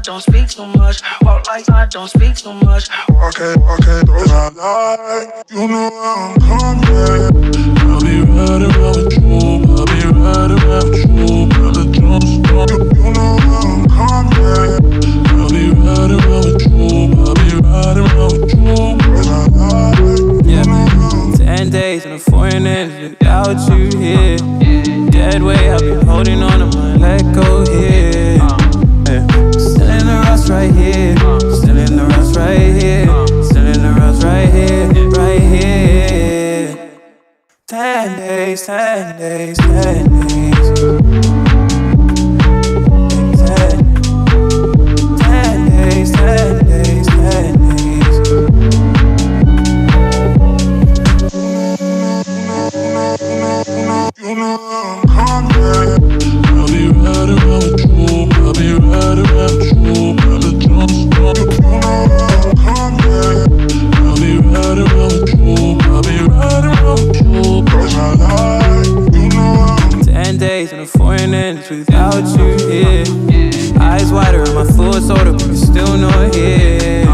Don't speak too much, walk like I don't speak too much. Walk it, those I like. You know I'm coming. I'll be right around with you. I'll be right around with you. Brother, don't stop. You know I'm coming. I'll be right around with you. I'll be right around with you. Those I like. Yeah, 10 days in a foreign land without you here. Dead weight, I've been holding on to my let go here. Still in the rust right here. Still in the rust right here. Still in the rust right here. Right here. 10 days, 10 days, 10 days. 10 days, 10 days, 10 days. You know I'm coming. I'll be right around with you. I'll be right around with you. Brother, don't stop. You know I'm coming. I'll be right around with you. I'll be right around with you. Cause I like. You know I'm 10 days in a foreign land without you here. Eyes wider and my thoughts older, but you're still not here.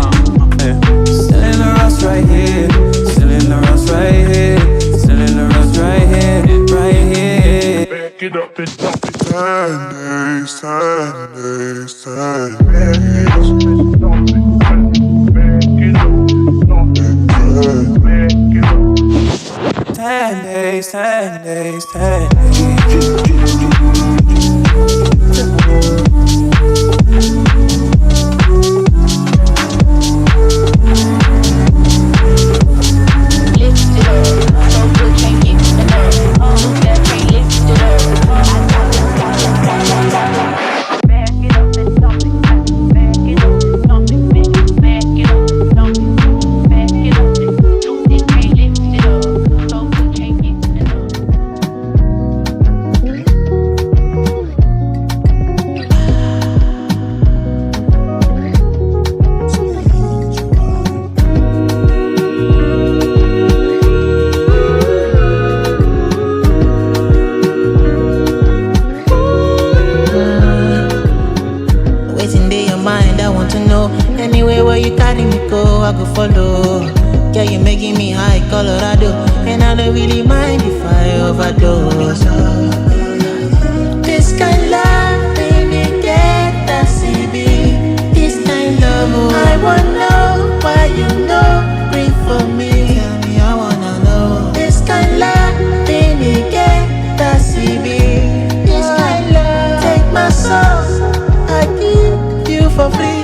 Still in the rust right here. Still in the rust right here. Still in the rust right here. Right here. back it up and dump it. 10 days, 10 days, 10 days. Back it up and dump it. Back it up. 10 days, 10 days, 10 days. I go follow. Yeah, you making me high, Colorado, and I don't really mind if I overdose. This kind of love, baby, get that CB. This kind of love, I wanna know why you know, breathe for me. Tell me, I wanna know. This kind of love, baby, get that CB. This kind of love, take my soul, I give you for free.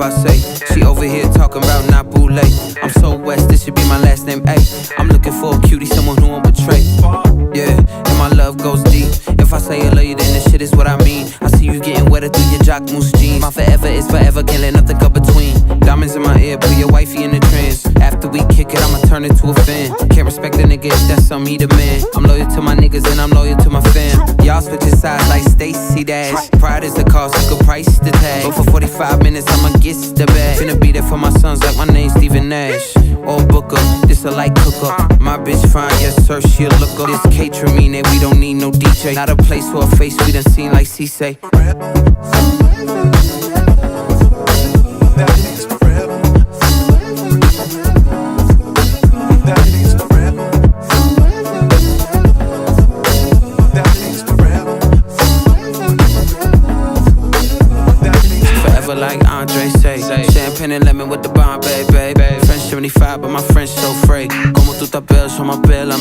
say? She over here talking about Napule. I'm so west, this should be my last name, A. I'm looking for a cutie, someone who won't betray. Yeah, and my love goes deep. If I say I love you, then this shit is what I mean. I see you getting wetter through your jock moose jeans. My forever is forever, can't let nothing come between. Diamonds in my ear, put your wifey in the trance. After we kick it, I'ma turn into a fan. Can't respect a nigga if that's something he demand. I'm loyal to my niggas and I'm loyal to my fam. Y'all switching sides like Stacey Dash. Pride is the cost, you could price the tag. But for 45 minutes, I'ma get the bag. Finna be there for my sons like my name's Stephen Nash. Or Booker, this a light cooker. My bitch fine, yes sir, she a looker. This catering mean that we don't need no DJ. Not a place for a face we done seen like C say. Like Andre say, champagne and lemon with the Bombay, babe. French 75, but my French so free. Como tu t'appelles, on m'appelle, I'm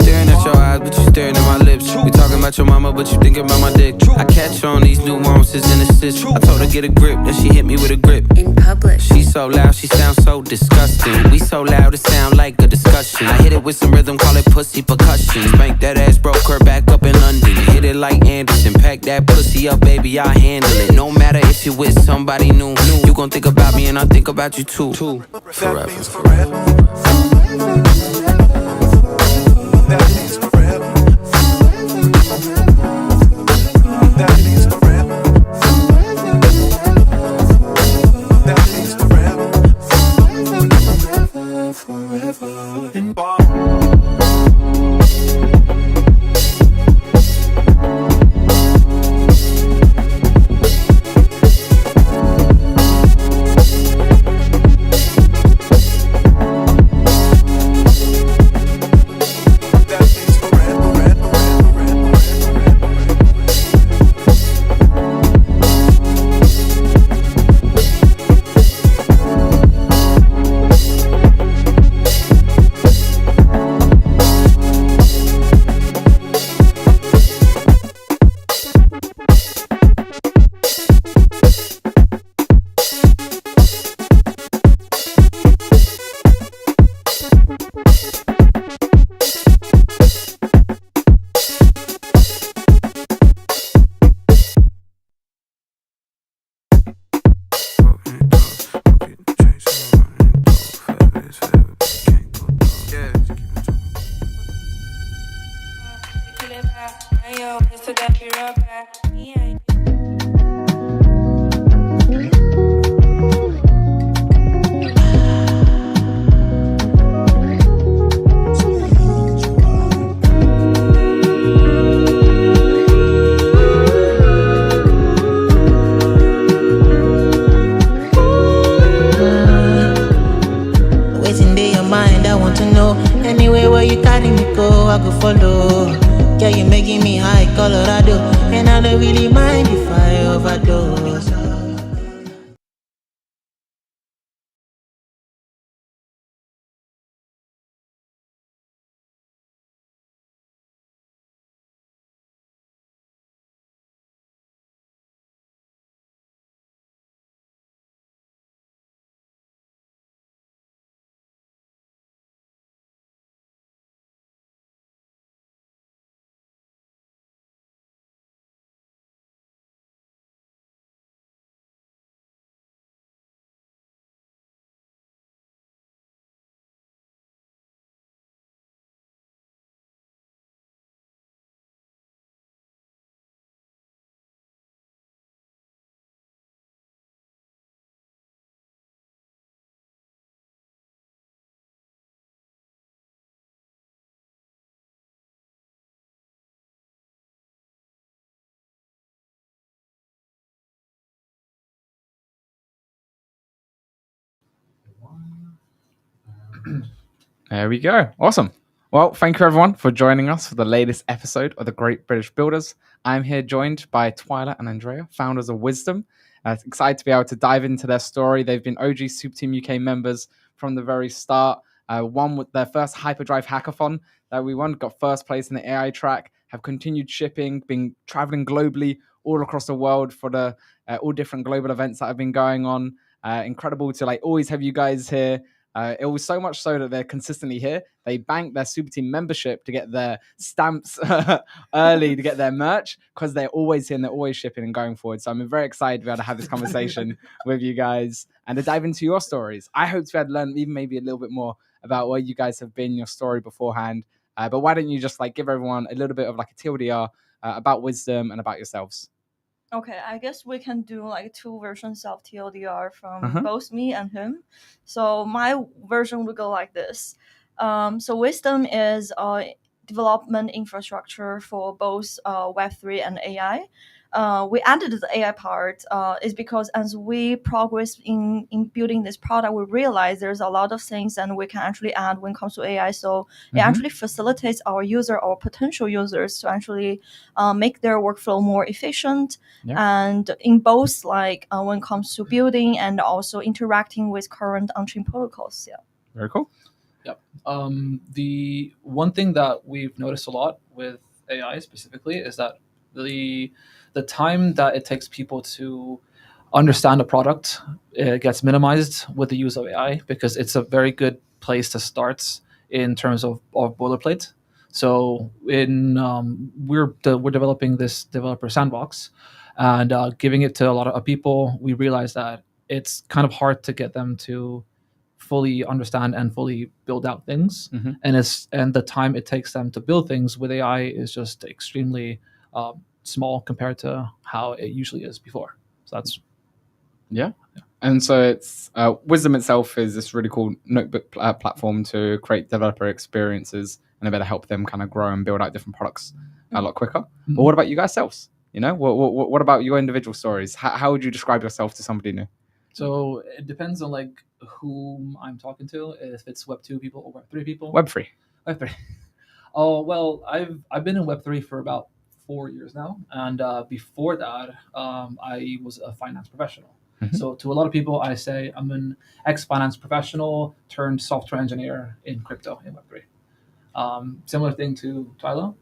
staring at your eyes, but you staring at my lips. We talking about your mama, but you thinking about my dick. I catch on these nuances and assists. I told her get a grip, then she hit me with a grip. In public. She so loud, she sounds so disgusting. We so loud, it sound like a discussion. I hit it with some rhythm, call it pussy percussion. Spank that ass, broke her back up in London. Hit it like Anderson, pack that pussy up, baby, I handle it. No matter if you with somebody new, you gon' think about me and I think about you too. Forever. There we go. Awesome. Well, thank you everyone for joining us for the latest episode of the Great British Builders. I'm here joined by Twyla and Andrea, founders of Wisdom. Excited to be able to dive into their story. They've been OG Super Team UK members from the very start. Won with their first Hyperdrive hackathon that we won, got first place in the AI track, have continued shipping, been traveling globally all across the world for the all different global events that have been going on. Incredible to like always have you guys here. It was so much so that they're consistently here. They bank their super team membership to get their stamps early to get their merch because they're always here and they're always shipping and going forward. So I'm very excited to be able to have this conversation with you guys and to dive into your stories. I hope to be able to learn even maybe a little bit more about where you guys have been, your story beforehand. But why don't you just like give everyone a little bit of like a TLDR about Wisdom and about yourselves? Okay, I guess we can do like two versions of TLDR from Uh-huh. both me and him. So my version would go like this. So Wisdom is a development infrastructure for both Web3 and AI. We added the AI part is because as we progress in building this product, we realize there's a lot of things and we can actually add when it comes to AI. So it Mhm. actually facilitates our user or potential users to actually make their workflow more efficient. Yeah. And in both like when it comes to building and also interacting with current on-chain protocols. Yeah. Very cool. The one thing that we've noticed a lot with AI specifically is that the time that it takes people to understand a product gets minimized with the use of AI because it's a very good place to start in terms of boilerplate. So we're developing this developer sandbox and giving it to a lot of people. We realize that it's kind of hard to get them to fully understand and fully build out things, Mhm. and the time it takes them to build things with AI is just extremely small compared to how it usually is before. So that's Yeah. And so it's Wisdom itself is this really cool notebook platform to create developer experiences and be able to help them kind of grow and build out different products a lot quicker. But what about you guys selves? You know, what about your individual stories? How would you describe yourself to somebody new? So it depends on like whom I'm talking to, if it's Web2 people or Web3 people. Web3. Web3. Oh well, I've been in Web3 for about 4 years now, and before that, I was a finance professional. Mhm. So to a lot of people, I say I'm an ex-finance professional turned software engineer in crypto in Web3. Similar thing to Tyler.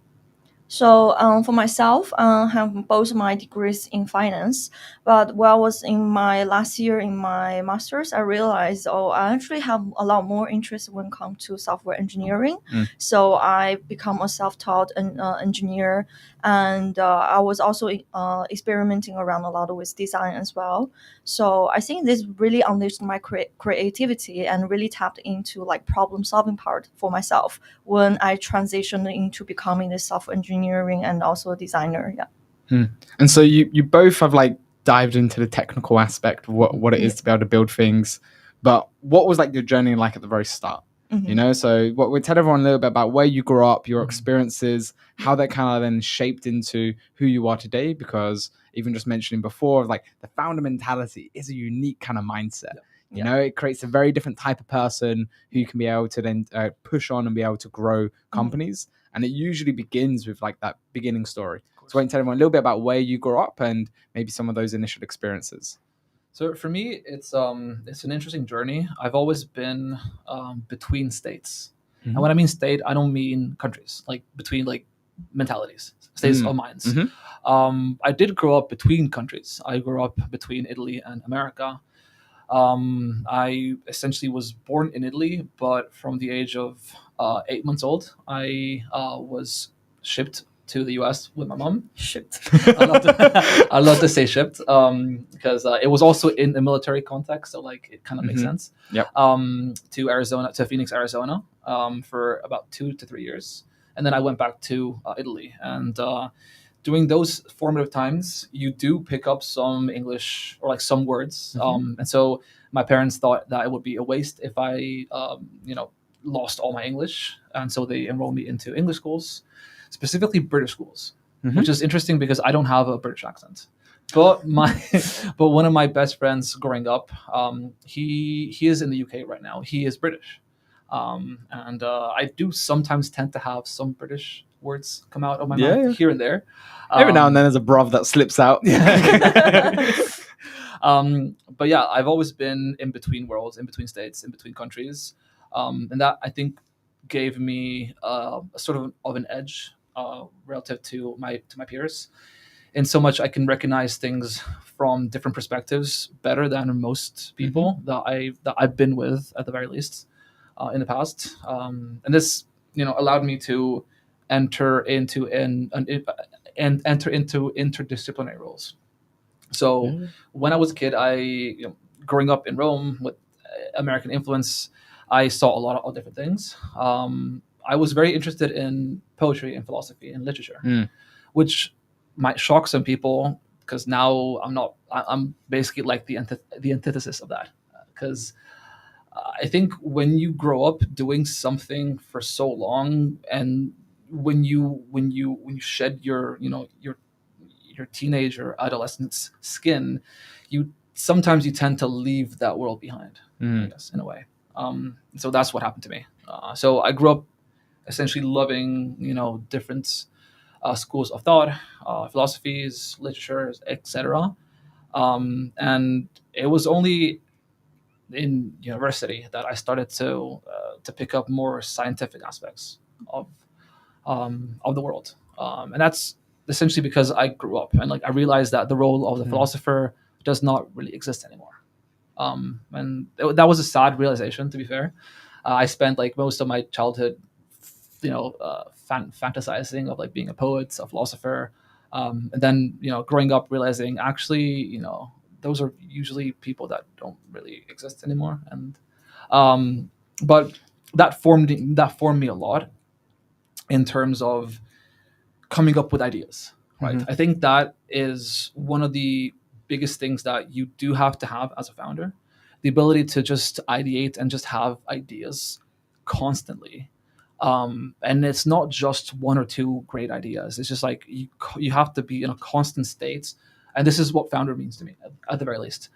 So for myself, I have both my degrees in finance. But while I was in my last year in my master's, I realized, I actually have a lot more interest when it comes to software engineering. Mm. So I become a self-taught engineer, and I was also experimenting around a lot with design as well. So I think this really unleashed my creativity and really tapped into like problem-solving part for myself when I transitioned into becoming this software engineering and also a designer. Yeah. And so you both have like dived into the technical aspect of what it is to be able to build things. But what was like your journey like at the very start? Mhm. You know, so what we tell everyone a little bit about where you grew up, your experiences, how that kind of then shaped into who you are today. Because even just mentioning before, like the founder mentality is a unique kind of mindset. You know, it creates a very different type of person who can be able to then push on and be able to grow companies. And it usually begins with like that beginning story. So I can tell everyone a little bit about where you grew up and maybe some of those initial experiences. So for me, it's an interesting journey. I've always been between states, and when I mean state, I don't mean countries. Like between like mentalities, states of minds. I did grow up between countries. I grew up between Italy and America. I essentially was born in Italy, but from the age of 8 months old, I was shipped to the US with my mom. Shipped. I love to say shipped because it was also in a military context, so like it kind of makes sense. Yep. To Arizona, to Phoenix, Arizona, for about 2 to 3 years, and then I went back to Italy. And during those formative times, you do pick up some English or like some words, and so my parents thought that it would be a waste if I, lost all my English, and so they enrolled me into English schools, specifically British schools, which is interesting because I don't have a British accent. But one of my best friends growing up, he is in the UK right now. He is British, and I do sometimes tend to have some British words come out of my mouth here and there. Every now and then there's a bruv that slips out. But yeah, I've always been in between worlds, in between states, in between countries, and that I think gave me a sort of an edge relative to my peers. in so much I can recognize things from different perspectives better than most people that I've been with at the very least in the past, and this allowed me to enter into and enter into interdisciplinary roles. So when I was a kid, growing up in Rome with American influence, I saw a lot of different things. I was very interested in poetry and philosophy and literature, which might shock some people because now I'm not. I'm basically like the antithesis of that. Because I think when you grow up doing something for so long, and when you shed your teenage or adolescence skin, you sometimes you tend to leave that world behind. I guess in a way. So that's what happened to me. So I grew up essentially loving different schools of thought, philosophies, literatures, etc. And it was only in university that I started to pick up more scientific aspects of the world, and that's essentially because I grew up and I realized that the role of the philosopher does not really exist anymore. And that was a sad realization. To be fair, I spent most of my childhood, fantasizing of being a poet, a philosopher, and then growing up realizing actually those are usually people that don't really exist anymore. And but that formed me a lot in terms of coming up with ideas, right? I think that is one of the biggest things that you do have to have as a founder, the ability to just ideate and just have ideas constantly. And it's not just one or two great ideas. It's just you have to be in a constant state. And this is what founder means to me, at the very least.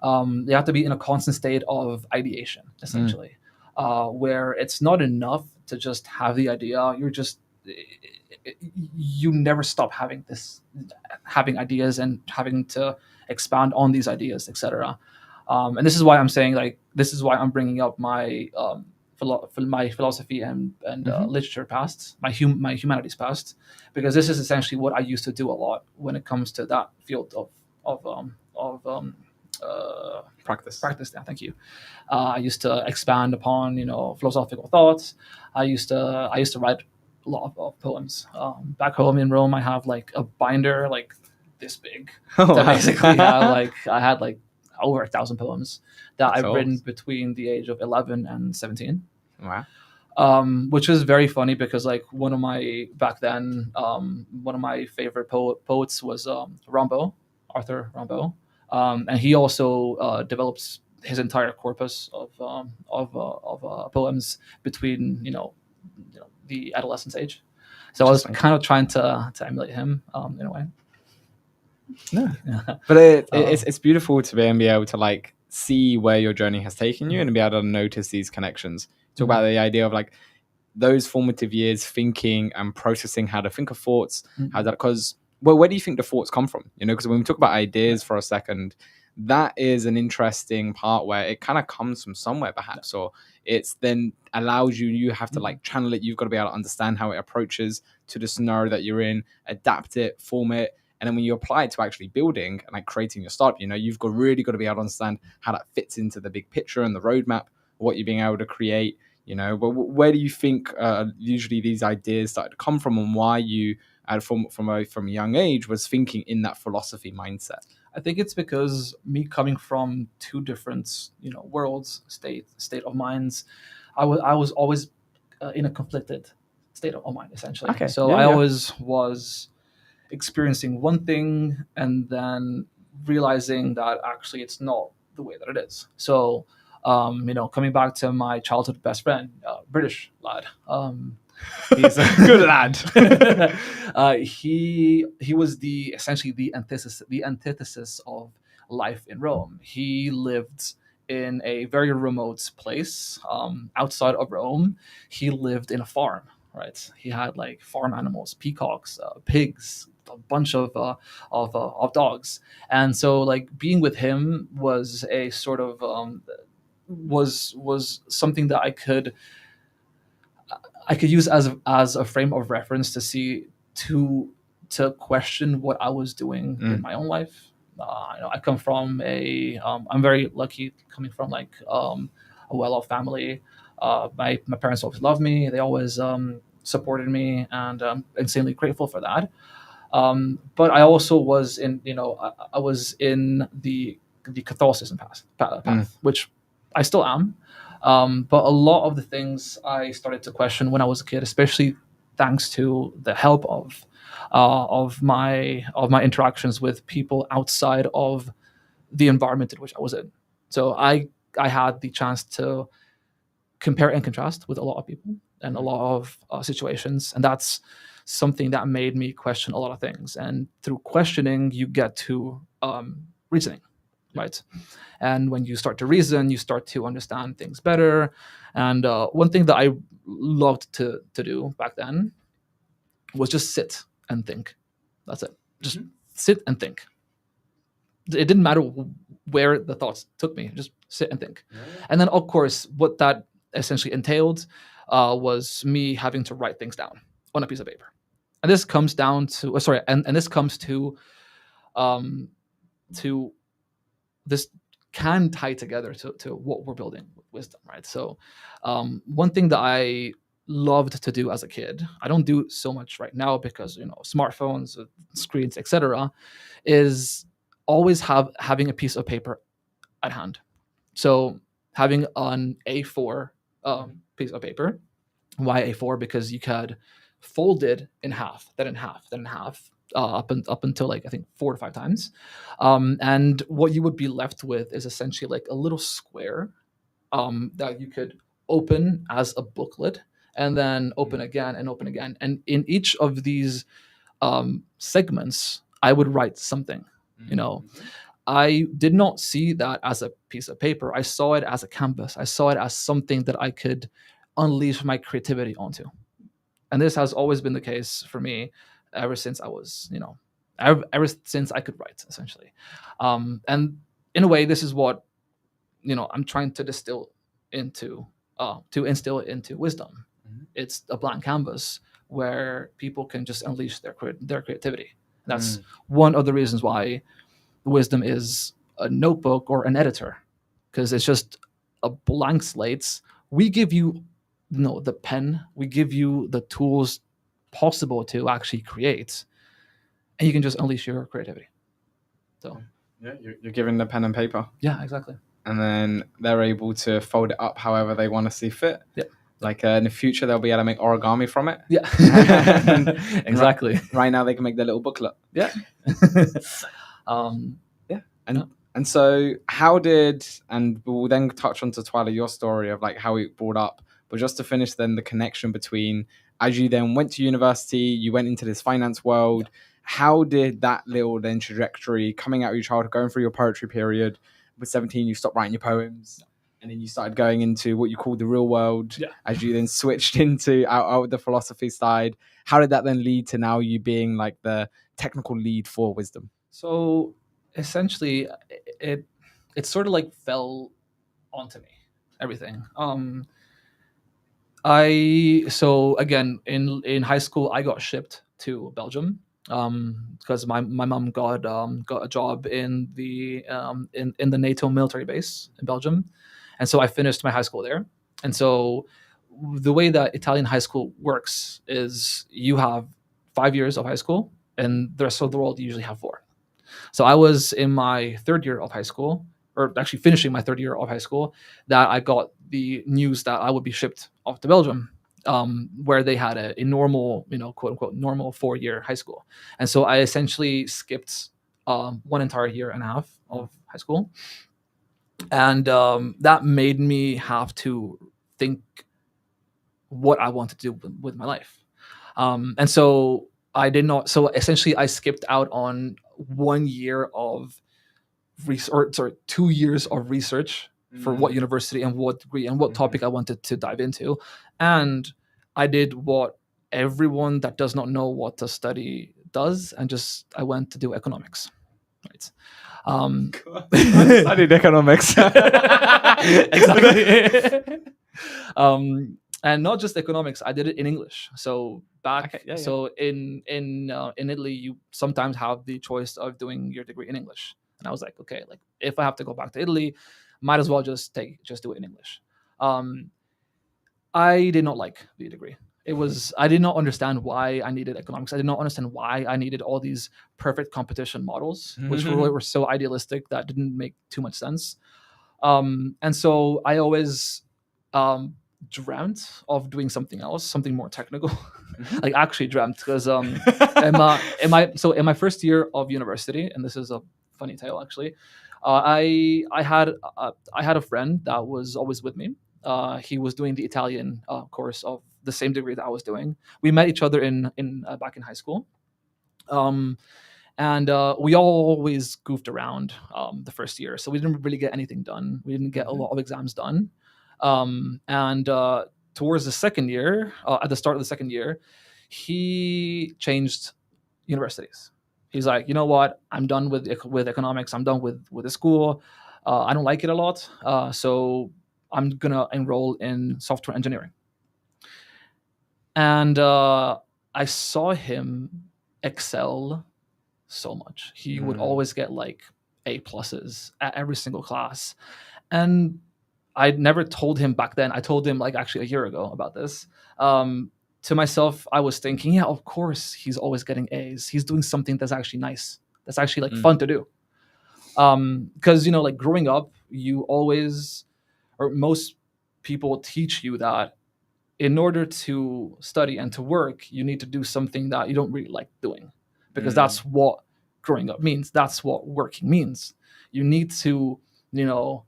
You have to be in a constant state of ideation, essentially, where it's not enough to just have the idea. You never stop having ideas and having to expand on these ideas, etc. And this is why I'm saying this is why I'm bringing up my my philosophy and literature past, my humanities past, because this is essentially what I used to do a lot when it comes to that field of Practice. Practice. Yeah, thank you. I used to expand upon philosophical thoughts. I used to write a lot of poems. Back home in Rome, I have a binder this big. That basically I had over 1,000 poems that I've written between the age of 11 and 17. Wow. Which is very funny because one of my favorite poets was Arthur Rimbaud, and he also develops his entire corpus of poems between the adolescence age. So I was kind of trying to emulate him in a way. No, but it's beautiful to be able to see where your journey has taken you and be able to notice these connections. Talk about the idea of those formative years, thinking and processing how to think of thoughts. How that, because where do you think the thoughts come from? Because when we talk about ideas for a second, that is an interesting part where it kind of comes from somewhere, perhaps, or it's then allows you have to channel it. You've got to be able to understand how it approaches to the scenario that you're in, adapt it, form it. And then when you apply it to actually building and creating your startup, you've really got to be able to understand how that fits into the big picture and the roadmap, what you're being able to create. But where do you think usually these ideas started to come from, and why you, from a young age, was thinking in that philosophy mindset? I think it's because me coming from two different, worlds, state of minds, I was always in a conflicted state of mind, essentially. Okay. So I always was experiencing one thing and then realizing that actually it's not the way that it is. So, coming back to my childhood best friend, British lad, he's a good lad. He was essentially the antithesis of life in Rome. He lived in a very remote place outside of Rome. He lived in a farm, right? He had farm animals, peacocks, pigs, a bunch of dogs, and so being with him was a sort of was something that I could use as a frame of reference to see to to question what I was doing in my own life. I come from I'm very lucky coming from like a well-off family. My parents always loved me. They always supported me, and I'm insanely grateful for that. But I also was I was in the Catholicism path, which I still am. But a lot of the things I started to question when I was a kid, especially thanks to the help of my interactions with people outside of the environment in which I was in. So I had the chance to compare and contrast with a lot of people and a lot of situations, and that's something that made me question a lot of things. And through questioning, you get to reasoning, right? And when you start to reason, you start to understand things better. And one thing that I loved to do back then was just sit and think. That's it. Just sit and think. It didn't matter where the thoughts took me. Just sit and think. And then, of course, what that essentially entailed was me having to write things down on a piece of paper. And this comes down to and this comes to this can tie together to what we're building with wisdom, right? So one thing that I loved to do as a kid, I don't do so much right now because smartphones, screens, etc., is always having a piece of paper at hand. So having an A4 piece of paper. Why A4? Because you could fold it in half, then in half, then in half, up until like I think 4 to 5 times. And what you would be left with is essentially like a little square that you could open as a booklet and then open again and open again. And in each of these segments, I would write something. I did not see that as a piece of paper. I saw it as a canvas. I saw it as something that I could unleash my creativity onto. And this has always been the case for me ever since I was, ever since I could write, essentially. And in a way, this is what, I'm trying to instill into wisdom. It's a blank canvas where people can just unleash their creativity. That's one of the reasons why wisdom is a notebook or an editor, because it's just a blank slate. We give you the pen, we give you the tools possible to actually create, and you can just unleash your creativity. So you're given the pen and paper. Yeah, exactly. And then they're able to fold it up however they want to see fit. Yeah. Like in the future, they'll be able to make origami from it. Yeah. Exactly. Right now, they can make their little booklet. Yeah. And so how did, and we'll then touch on to Twyla, your story of like how it brought up, but just to finish then the connection between, as you then went to university, you went into this finance world, how did that little then trajectory coming out of your childhood, going through your poetry period, with 17, you stopped writing your poems, and then you started going into what you call the real world, as you then switched into out with the philosophy side. How did that then lead to now you being like the technical lead for wisdom? So essentially, it sort of like fell onto me, everything. So again, in high school, I got shipped to Belgium because my mom got a job in the NATO military base in Belgium, and so I finished my high school there. And so the way that Italian high school works is you have 5 years of high school, and the rest of the world usually have 4. So I was in my 3rd year of high school, or actually finishing my 3rd year of high school, that I got the news that I would be shipped off to Belgium, where they had a normal, quote unquote, normal 4-year high school. And so I essentially skipped 1 entire year and a half of high school. And that made me have to think what I wanted to do with my life. And so I did not. So essentially, I skipped out on 1 year of 2 years of research for what university and what degree and what topic I wanted to dive into. And I did what everyone that does not know what to study does, and I went to do economics. Right. I studied economics. Exactly. and not just economics. I did it in English. So back, Okay, yeah, yeah. so in Italy, you sometimes have the choice of doing your degree in English. And I was like, okay, like if I have to go back to Italy, might as well just do it in English. I did not like the degree. I did not understand why I needed economics. I did not understand why I needed all these perfect competition models, which were so idealistic that didn't make too much sense. And so I always dreamt of doing something else, something more technical. Like actually dreamt, because in my first year of university, and this is a funny tale actually, I had a friend that was always with me. He was doing the Italian course of the same degree that I was doing. We met each other in back in high school. And we all always goofed around the first year, so we didn't really get anything done. We didn't get a lot of exams done. And towards the second year, at the start of the second year, he changed universities. He's like, you know what? I'm done with economics. I'm done with the school. I don't like it a lot. So I'm gonna enroll in software engineering. And I saw him excel so much. He would always get like A pluses at every single class. And I'd never told him back then. I told him like actually a year ago about this. To myself, I was thinking, yeah, of course he's always getting A's. He's doing something that's actually nice. That's actually like fun to do. Because, you know, like growing up, you always, or most people teach you that in order to study and to work, you need to do something that you don't really like doing, because that's what growing up means. That's what working means. You need to, you know,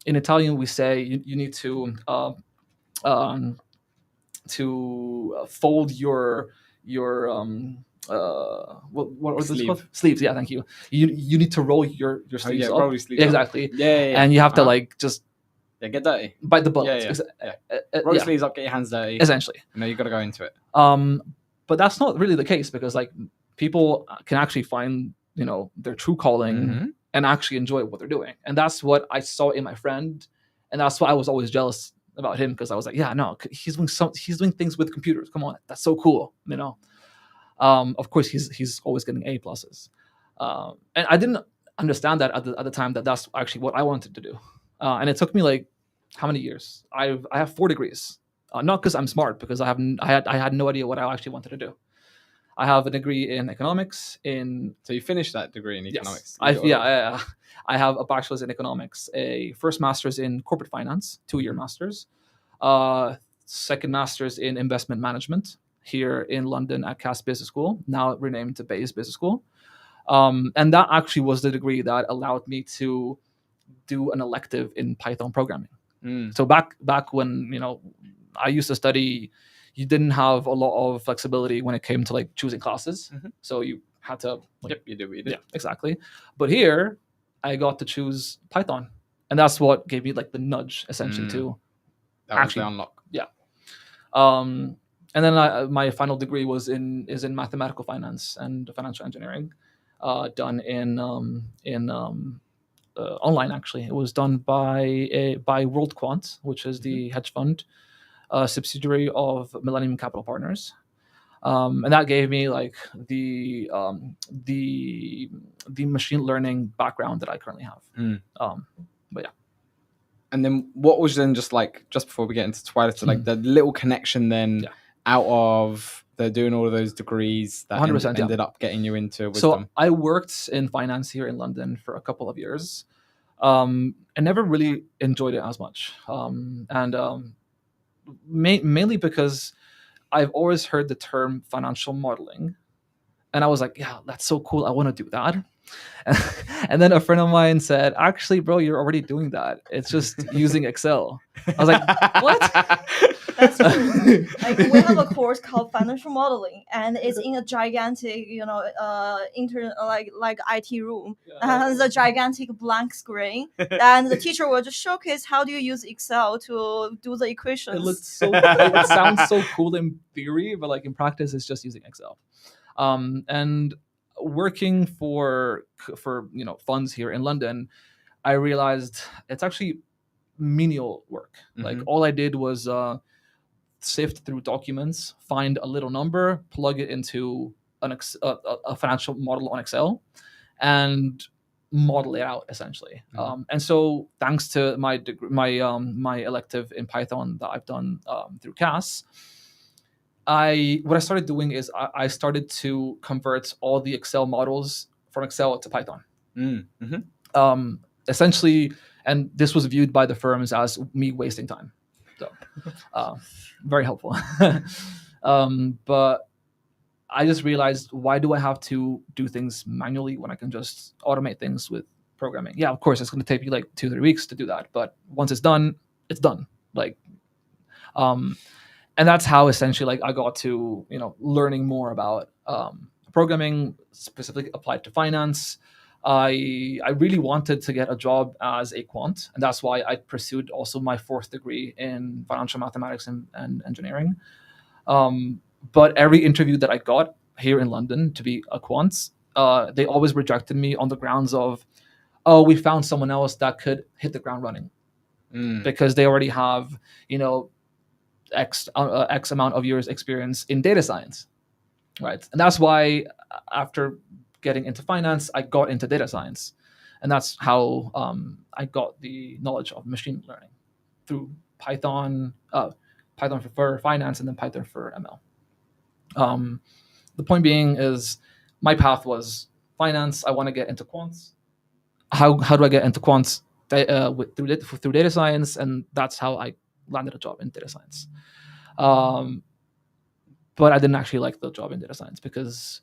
in Italian we say you need to fold your what was this called? Sleeves. Yeah, thank you. You need to roll your sleeves up. Roll your sleeves exactly. up. Yeah. And you have to like just get dirty. bite the bullet. Roll your sleeves up, get your hands dirty. Essentially. You know, you got to go into it. But that's not really the case, because like people can actually find, you know, their true calling and actually enjoy what they're doing. And that's what I saw in my friend, and that's why I was always jealous about him, because I was like, yeah, no, he's doing things with computers. Come on, that's so cool, you know. Of course, he's always getting A pluses, and I didn't understand that at the time that that's actually what I wanted to do. And it took me like how many years? I have 4 degrees, not because I'm smart, because I had no idea what I actually wanted to do. I have a degree in economics. So you finished that degree in economics? Yes. I have a bachelor's in economics, a first master's in corporate finance, 2-year master's, second master's in investment management here in London at Cass Business School, now renamed to Bayes Business School. And that actually was the degree that allowed me to do an elective in Python programming. So back when, you know, I used to study, you didn't have a lot of flexibility when it came to like choosing classes. So you had to like, you do what you do. Yeah, exactly. But here I got to choose Python, and that's what gave me like the nudge essentially to actually unlock. Yeah. And then my final degree is in mathematical finance and financial engineering, done in online. Actually, it was done by WorldQuant, which is the hedge fund subsidiary of Millennium Capital Partners, and that gave me like the machine learning background that I currently have. But yeah. And then what was then just before we get into Twilight, like the little connection then out of they're doing all of those degrees that 100%, ended up getting you into Wisdom? So I worked in finance here in London for a couple of years. I never really enjoyed it as much. Mainly because I've always heard the term financial modeling. And I was like, yeah, that's so cool. I want to do that. And then a friend of mine said, actually, bro, you're already doing that. It's just using Excel. I was like, what? That's true. Like, we have a course called financial modeling, and it's in a gigantic, you know, like IT room, and the gigantic blank screen, and the teacher will just showcase how do you use Excel to do the equations. It looks so. It sounds so cool in theory, but like in practice, it's just using Excel. And working for you know funds here in London, I realized it's actually menial work. Like all I did was sift through documents, find a little number, plug it into a financial model on Excel, and model it out essentially. And so, thanks to my elective in Python that I've done through CAS, what I started doing is I started to convert all the Excel models from Excel to Python. Essentially, and this was viewed by the firms as me wasting time. So, very helpful. But I just realized, why do I have to do things manually when I can just automate things with programming? Yeah, of course, it's going to take you like 2-3 weeks to do that, but once it's done, it's done. Like, and that's how essentially like I got to learning more about programming, specifically applied to finance. I really wanted to get a job as a quant, and that's why I pursued also my 4th degree in financial mathematics and engineering. But every interview that I got here in London to be a quant, they always rejected me on the grounds of, oh, we found someone else that could hit the ground running, because they already have X amount of years experience in data science, right? And that's why after getting into finance, I got into data science, and that's how I got the knowledge of machine learning through Python for finance, and then Python for ML. The point being is, my path was finance. I want to get into quants. How do I get into quants? Through data science, and that's how I landed a job in data science. But I didn't actually like the job in data science, because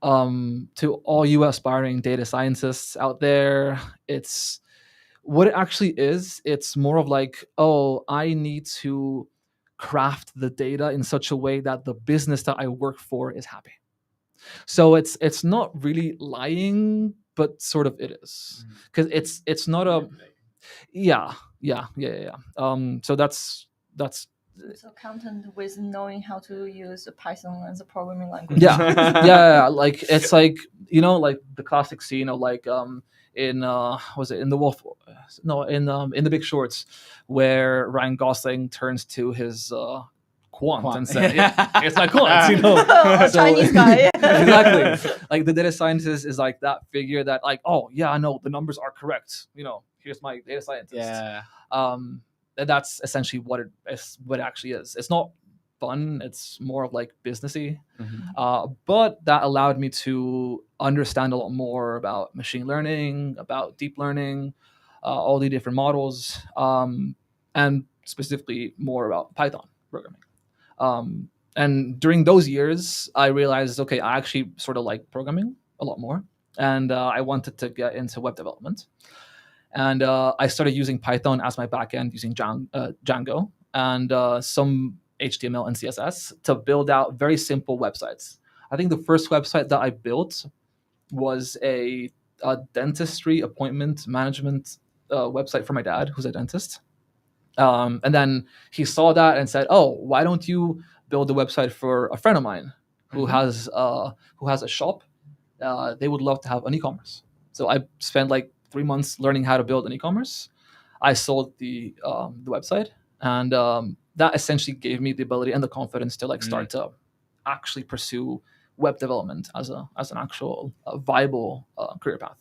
to all you aspiring data scientists out there, it's what it actually is. It's more of like, oh, I need to craft the data in such a way that the business that I work for is happy. So it's not really lying, but sort of it is, because it's not a yeah. So that's So content with knowing how to use Python as a programming language. yeah. Like, it's like, like the classic scene of like in was it in the Wolf? No, in The Big Shorts, where Ryan Gosling turns to his quant and says, "It's my quant," So, Chinese guy. exactly. Like, the data scientist is like that figure that, like, oh yeah, I know the numbers are correct. Here's my data scientist. Yeah. And that's essentially what it actually is. It's not fun. It's more of like businessy. But that allowed me to understand a lot more about machine learning, about deep learning, all the different models, and specifically more about Python programming. And during those years, I realized, okay, I actually sort of like programming a lot more, and I wanted to get into web development. And I started using Python as my backend, using Django and some HTML and CSS to build out very simple websites. I think the first website that I built was a dentistry appointment management website for my dad, who's a dentist. And then he saw that and said, "Oh, why don't you build a website for a friend of mine who has a shop? They would love to have an e-commerce." So I spent like 3 months learning how to build an e-commerce. I sold the website, and that essentially gave me the ability and the confidence to like start to actually pursue web development as an actual viable career path.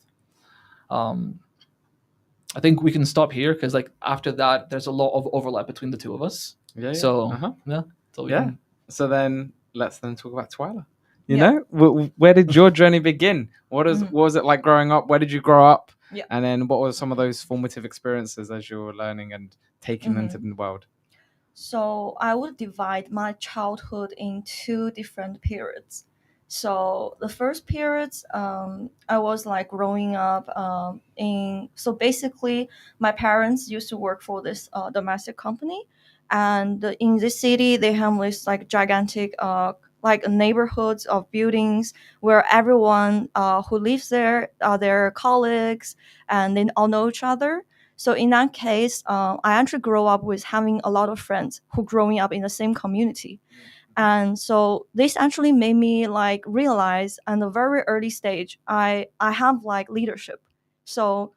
I think we can stop here, because like after that, there's a lot of overlap between the two of us. Yeah. So So then let's talk about Twyla. Yeah. Where did your journey begin? What was it like growing up? Where did you grow up? Yeah. And then what were some of those formative experiences as you were learning and taking into the world? So I would divide my childhood in 2 different periods. So the first period, I was like growing up so basically my parents used to work for this domestic company, and in this city they have this like gigantic like neighborhoods of buildings where everyone who lives there are their colleagues, and they all know each other. So in that case, I actually grew up with having a lot of friends who growing up in the same community. And so this actually made me like realize at a very early stage, I have like leadership. So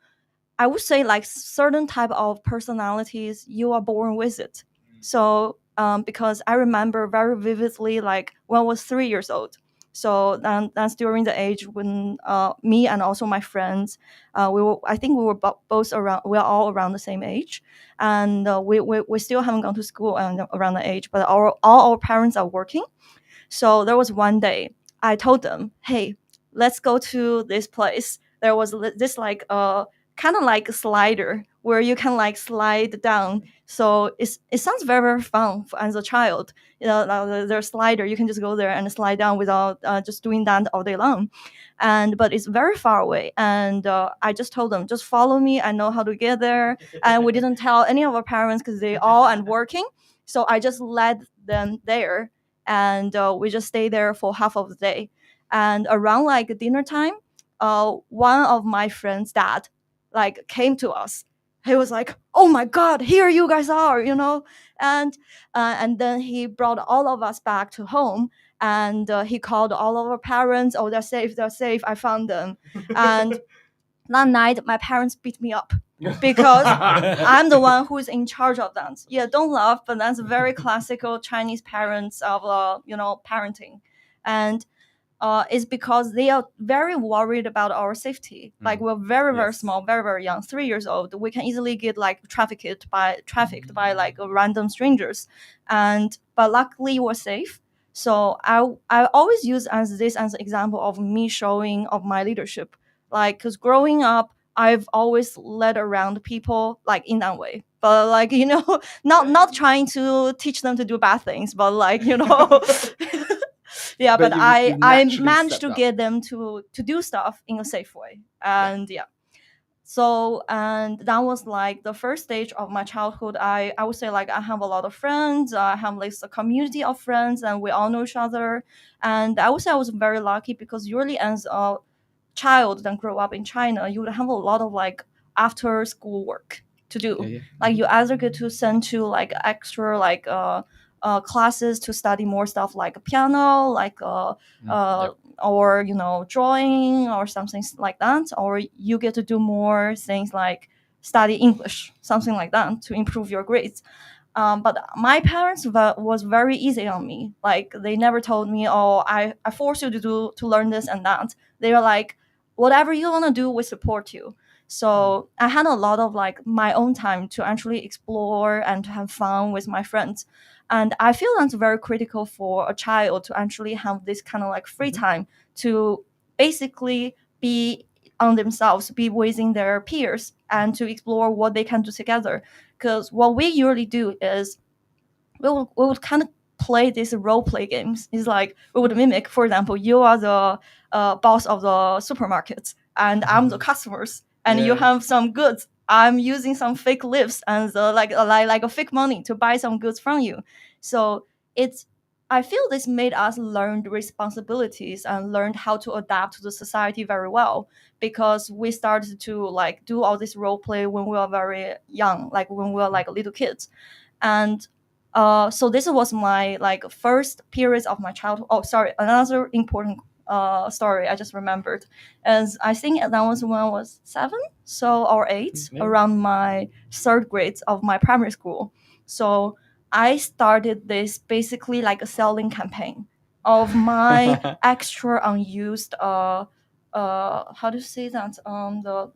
I would say like certain type of personalities, you are born with it. So because I remember very vividly, like when I was 3 years old. So that's during the age when me and also my friends, I think we were both around, we are all around the same age, and we still haven't gone to school and around the age, but all our parents are working. So there was one day I told them, "Hey, let's go to this place." There was this like kind of like a slider where you can like slide down. So it sounds very very fun as a child. You know, there's a slider, you can just go there and slide down without just doing that all day long. And but it's very far away. And I just told them, just follow me. I know how to get there. And we didn't tell any of our parents because they all and working. So I just led them there, and we just stay there for half of the day. And around like dinner time, one of my friends' dad like came to us. He was like, "Oh my God, here you guys are," you know, and then he brought all of us back to home, and he called all of our parents. "Oh, they're safe, they're safe. I found them." And that night, my parents beat me up because I'm the one who's in charge of that. Yeah, don't laugh, but that's very classical Chinese parents of parenting, and is because they are very worried about our safety. Like we're very very Yes. small, very very young, 3 years old. We can easily get like trafficked by like random strangers, and but luckily we're safe. So I always use this as an example of me showing of my leadership. Like, because growing up, I've always led around people like in that way, but like not trying to teach them to do bad things, but like yeah. But But you I naturally managed stepped to up. get them to do stuff in a safe way, and yeah. So, and that was like the first stage of my childhood. I would say like I have a lot of friends. I have like a community of friends, and we all know each other. And I would say I was very lucky because usually as a child that grow up in China, you would have a lot of like after school work to do. Yeah, yeah. Like you either get to send to like extra like classes to study more stuff like piano, like Yep. or drawing or something like that, or you get to do more things like study English, something like that, to improve your grades. But my parents was very easy on me. Like they never told me, "Oh, I force you to learn this and that." They were like, "Whatever you want to do, we support you." So I had a lot of like my own time to actually explore and to have fun with my friends. And I feel that's very critical for a child to actually have this kind of like free time to basically be on themselves, be within their peers, and to explore what they can do together. Because what we usually do is we would kind of play these role play games. It's like we would mimic, for example, you are the boss of the supermarket, and I'm the customers, and you Yeah. have some goods. I'm using some fake lips and like a fake money to buy some goods from you. So it's I feel this made us learn the responsibilities and learned how to adapt to the society very well, because we started to like do all this role play when we were very young, like when we were like little kids. And so this was my like first period of my childhood. Oh, sorry, another important story I just remembered is I think that was when I was 7, so or 8, Yeah. around my third grade of my primary school. So I started this basically like a selling campaign of my extra unused how to say that,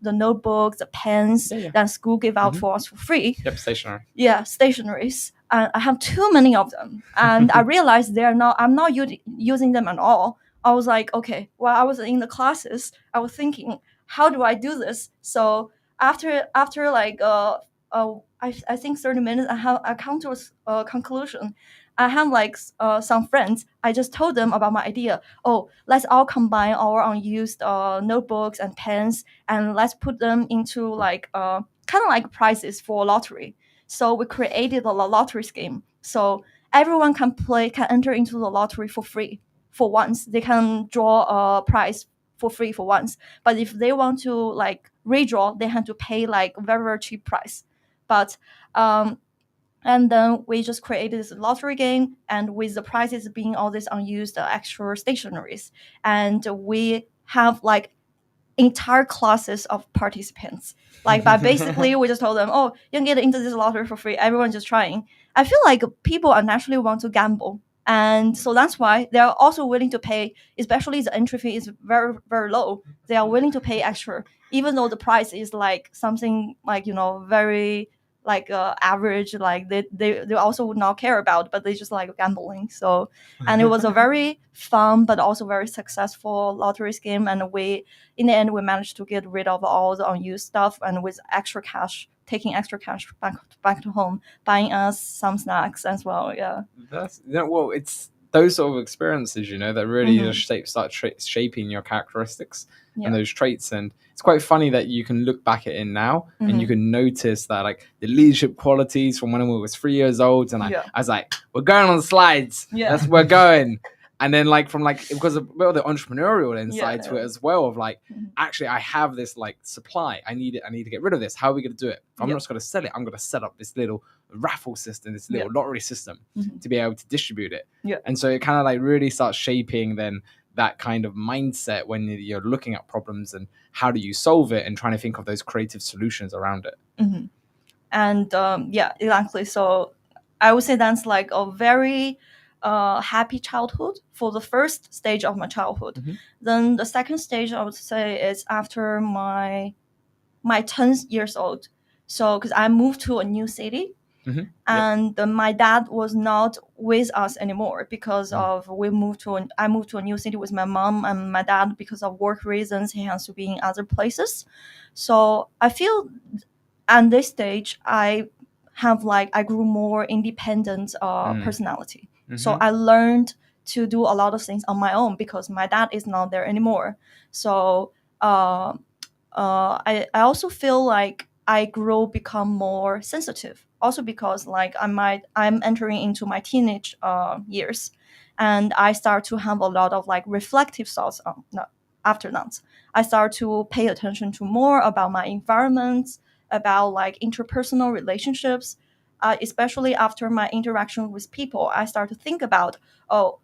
the notebooks, the pens Yeah, yeah. that school give out Mhm. for us for free. Yep, stationary. Yeah, stationaries. And I have too many of them, and I realized I'm not using them at all. I was like, okay, while I was in the classes, I was thinking, how do I do this? So after like I think 30 minutes, I come to a conclusion. I have like some friends. I just told them about my idea. Oh, let's all combine our unused notebooks and pens, and let's put them into like kind of like prizes for lottery. So we created a lottery scheme. So everyone can enter into the lottery for free for once. They can draw a prize for free for once. But if they want to like redraw, they have to pay like very very cheap price. But and then we just created this lottery game, and with the prizes being all these unused extra stationaries, and we have like entire classes of participants. Like, by basically, we just told them, oh, you can get into this lottery for free. Everyone's just trying. I feel like people are naturally want to gamble. And so that's why they're also willing to pay, especially the entry fee is very, very low. They are willing to pay extra, even though the price is like something like, very like average, like they also would not care about, but they just like gambling. So, and it was a very fun but also very successful lottery scheme, and we in the end we managed to get rid of all the unused stuff, and with extra cash, taking extra cash back to home, buying us some snacks as well. Yeah. That's well, it's those sort of experiences, that really Mhm. just start shaping your characteristics Yeah. and those traits. And it's quite funny that you can look back at it now and you Mhm. can notice that like the leadership qualities from when we was 3 years old, and Yeah. I was like, we're going on the slides. Yeah. We're going. And then like from like because of the entrepreneurial inside to Yeah. it as well, of like Mhm. actually I have this like supply, I need to get rid of this. How are we going to do it? I'm Yeah. not just going to sell it. I'm going to set up this little raffle system, this little Yeah. lottery system Mhm. to be able to distribute it. Yeah. And so it kind of like really starts shaping then that kind of mindset when you're looking at problems and how do you solve it and trying to think of those creative solutions around it. Mhm. And yeah, exactly. So I would say that's like a very happy childhood for the first stage of my childhood. Mhm. Then the second stage I would say is after my 10 years old. So because I moved to a new city, Mhm. and my dad was not with us anymore because of I moved to a new city with my mom, and my dad, because of work reasons, he has to be in other places. So I feel at this stage I grew more independent personality. So Mhm. I learned to do a lot of things on my own because my dad is not there anymore. So I also feel like I become more sensitive. Also because like I'm entering into my teenage years, and I start to have a lot of like reflective thoughts after that. I start to pay attention to more about my environment, about like interpersonal relationships, especially after my interaction with people. I start to think about, oh,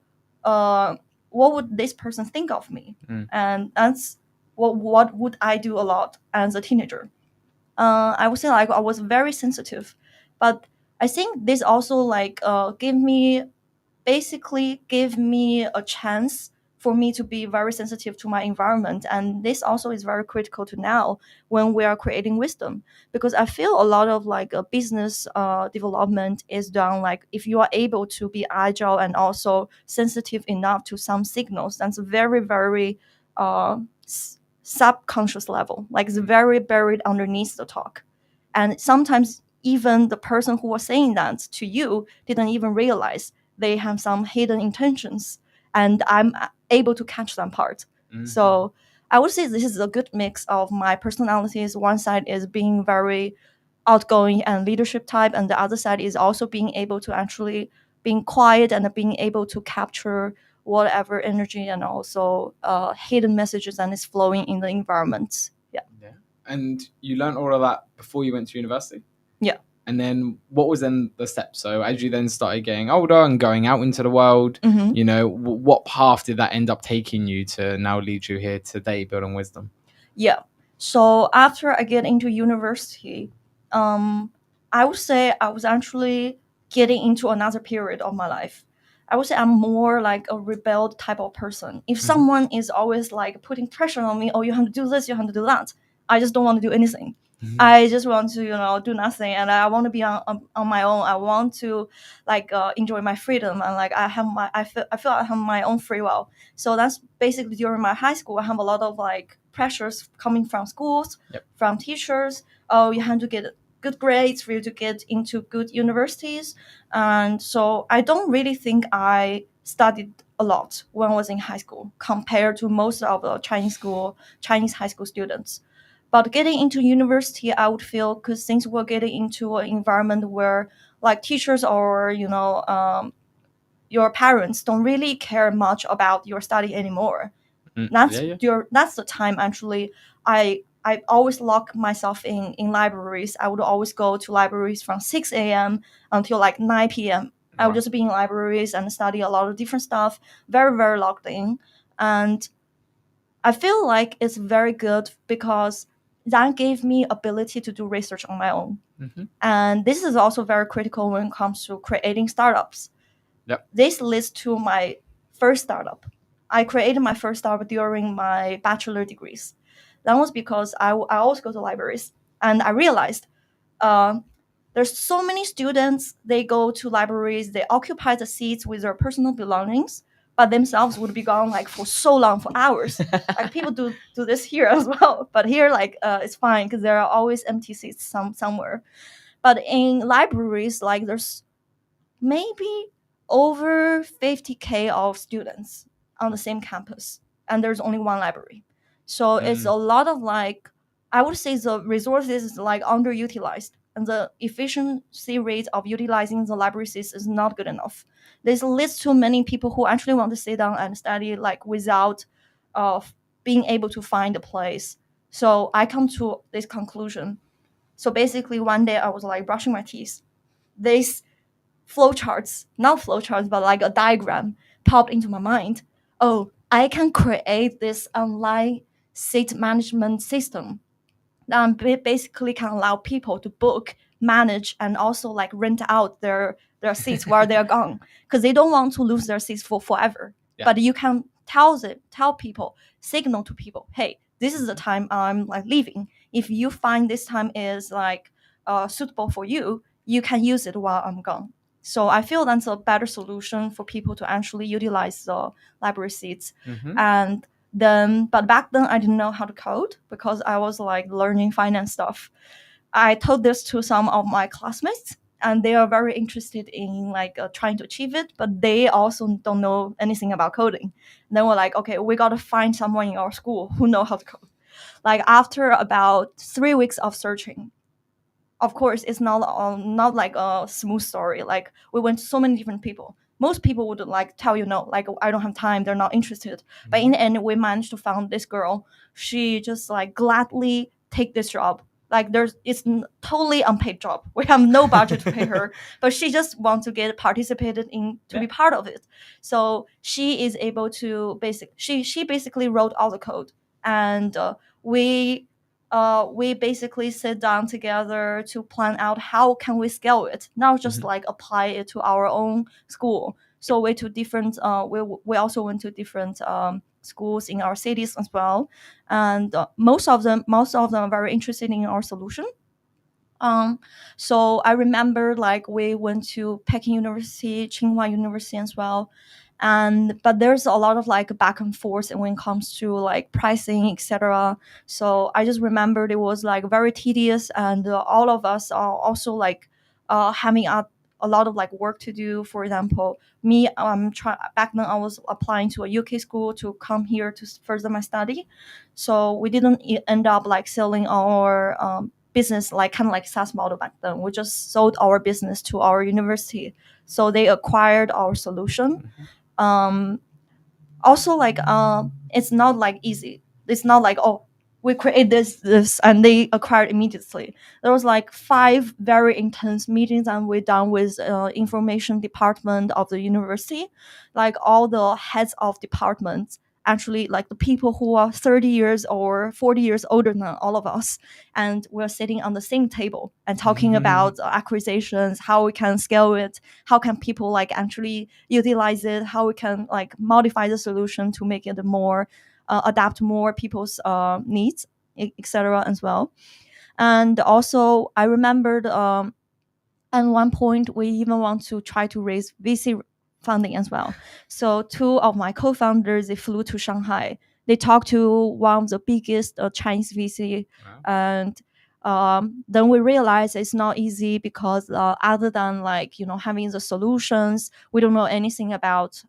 what would this person think of me? Mm. And that's what would I do a lot as a teenager. I would say like I was very sensitive, but I think this also like gave me a chance for me to be very sensitive to my environment, and this also is very critical to now when we are creating wisdom, because I feel a lot of like a business development is done like if you are able to be agile and also sensitive enough to some signals, that's very very subconscious level, like it's very buried underneath the talk, and sometimes even the person who was saying that to you didn't even realize they have some hidden intentions, and I'm able to catch that part. Mhm. So I would say this is a good mix of my personalities. One side is being very outgoing and leadership type, and the other side is also being able to actually being quiet and being able to capture whatever energy and also hidden messages that is flowing in the environment. Yeah. And you learned all of that before you went to university? Yeah. And then what was then the step? So as you then started getting older and going out into the world, Mhm. what path did that end up taking you to now lead you here today, building wisdom? Yeah. So after I get into university, I would say I was actually getting into another period of my life. I would say I'm more like a rebelled type of person. If someone is always like putting pressure on me, oh, you have to do this, you have to do that, I just don't want to do anything. I just want to, do nothing, and I want to be on my own. I want to like enjoy my freedom, and like I feel I have my own free will. So that's basically during my high school. I have a lot of like pressures coming from schools, Yep. from teachers. Oh, you have to get good grades for you to get into good universities, and so I don't really think I studied a lot when I was in high school compared to most of the Chinese high school students. But getting into university, I would feel because since we're getting into an environment where like teachers or your parents don't really care much about your study anymore. That's that's the time actually I always lock myself in libraries. I would always go to libraries from 6 a.m. until like 9 p.m. I would Wow. just be in libraries and study a lot of different stuff, very, very locked in. And I feel like it's very good because that gave me ability to do research on my own. Mhm. And this is also very critical when it comes to creating startups. Yep. This leads to my first startup. I created my first startup during my bachelor degrees. That was because I always go to libraries, and I realized there's so many students, they go to libraries, they occupy the seats with their personal belongings, but themselves would be gone like for so long, for hours. Like people do this here as well, but here like it's fine because there are always empty seats somewhere. But in libraries, like there's maybe over 50K of students on the same campus, and there's only one library. So it's a lot of like, I would say the resources is like underutilized, and the efficiency rate of utilizing the library seats is not good enough. This leads to many people who actually want to sit down and study like without being able to find a place. So I come to this conclusion. So basically one day I was like brushing my teeth. This flowcharts, not flowcharts, but like a diagram popped into my mind. Oh, I can create this online seat management system that basically can allow people to book, manage, and also like rent out their seats while they're gone, because they don't want to lose their seats for forever. Yeah. But you can tell people, signal to people, hey, this is the time I'm like leaving. If you find this time is like suitable for you, you can use it while I'm gone. So I feel that's a better solution for people to actually utilize the library seats. Mhm. And then, but back then I didn't know how to code because I was like learning finance stuff. I told this to some of my classmates, and they are very interested in like trying to achieve it, but they also don't know anything about coding. And then we're like, okay, we got to find someone in our school who know how to code. Like after about 3 weeks of searching, of course, it's not like a smooth story. Like we went to so many different people. Most people would like tell you no, like I don't have time, they're not interested. But in the end, we managed to find this girl. She just like gladly take this job. Like it's totally unpaid job. We have no budget to pay her, but she just wants to get participated in to be part of it. So she is able to she basically wrote all the code, and we basically sit down together to plan out how can we scale it, not just like apply it to our own school. So we to different we also went to different schools in our cities as well, and most of them are very interested in our solution. So I remember like we went to Peking University, Tsinghua University as well. But there's a lot of like back and forth when it comes to like pricing, etc. So I just remembered it was like very tedious, and all of us are also like having a lot of like work to do. For example, me, back then I was applying to a UK school to come here to further my study. So we didn't end up like selling our business, like kind of like SaaS model back then. We just sold our business to our university, so they acquired our solution. Also like it's not like easy. It's not like, oh, we create this and they acquired immediately. There was like 5 very intense meetings and we done with information department of the university, like all the heads of departments, actually like the people who are 30 years or 40 years older than all of us, and we're sitting on the same table and talking about acquisitions, how we can scale it, how can people like actually utilize it, how we can like modify the solution to make it more adapt more people's needs, etc. as well. And also I remembered at one point we even want to try to raise VC funding as well. So 2 of my co-founders, they flew to Shanghai. They talked to one of the biggest Chinese VC. Wow. And then we realized it's not easy because other than like having the solutions, we don't know anything about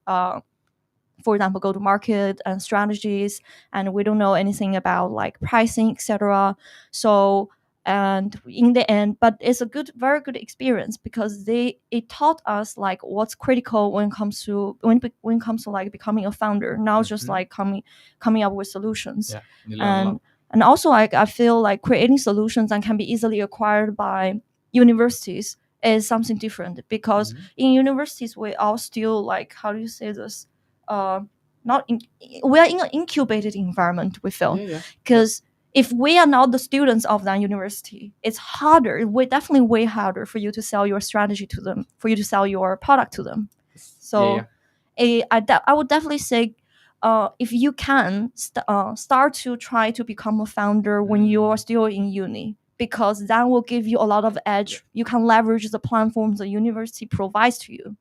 for example, go to market and strategies, and we don't know anything about like pricing, etc. So, and in the end, but it's a very good experience because it taught us like what's critical when it comes to like becoming a founder, not just like coming up with solutions. Yeah, you learn a lot. And also I feel like creating solutions that can be easily acquired by universities is something different, because in universities we all still like, how do you say this, not in, we are in an incubated environment, we feel, Yeah, yeah. because if we are not the students of that university, it's harder, way definitely way harder for you to sell your strategy to them, for you to sell your product to them. So I would definitely say, if you can start to try to become a founder when you are still in uni, because that will give you a lot of edge. Yeah. You can leverage the platforms the university provides to you.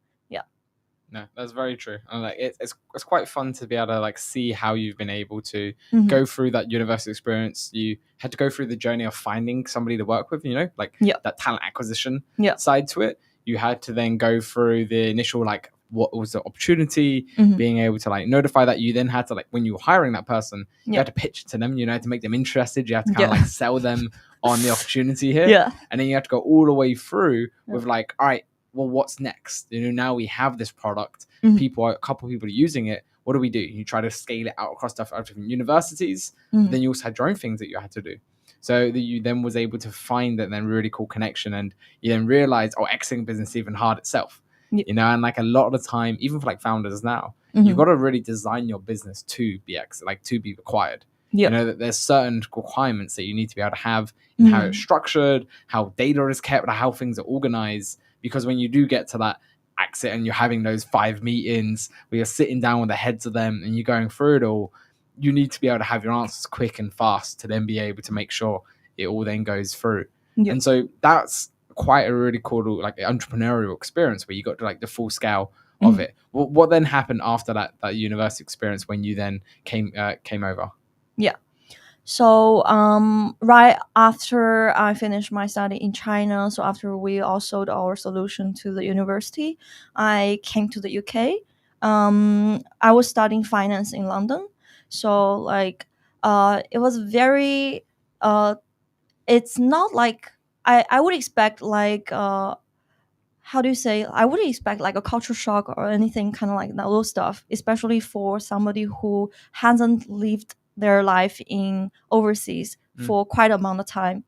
No, that's very true. And like it's quite fun to be able to like see how you've been able to Mhm. go through that university experience. You had to go through the journey of finding somebody to work with, like Yeah. that talent acquisition Yeah. side to it. You had to then go through the initial like what was the opportunity, Mhm. being able to like notify that. You then had to like when you were hiring that person, you Yeah. had to pitch it to them, to make them interested. You had to kind of Yeah. like sell them on the opportunity here. Yeah. And then you have to go all the way through Yeah. with like, all right, well, what's next? Now we have this product. Mhm. A couple of people are using it. What do we do? You try to scale it out across different universities. Mhm. Then you also had your own things that you had to do. So that you then was able to find that then really cool connection, and you then realize, exiting business is even hard itself. Yeah. And like a lot of the time, even for like founders now, Mhm. you've got to really design your business to be to be acquired. Yeah. That there's certain requirements that you need to be able to have in how it's Mhm. structured, how data is kept, how things are organized. Because when you do get to that exit and you're having those 5 meetings where you're sitting down with the heads of them and you're going through it all, you need to be able to have your answers quick and fast to then be able to make sure it all then goes through. Yeah. And so that's quite a really cool like entrepreneurial experience where you got to like the full scale of it. What then happened after that university experience when you then came over? Yeah. So right after I finished my study in China, so after we all sold our solution to the university, I came to the UK. I was studying finance in London. So like it was very it's not like I would expect like how do you say, I wouldn't expect like a culture shock or anything kind of like that, those stuff, especially for somebody who hasn't lived their life in overseas for quite amount of time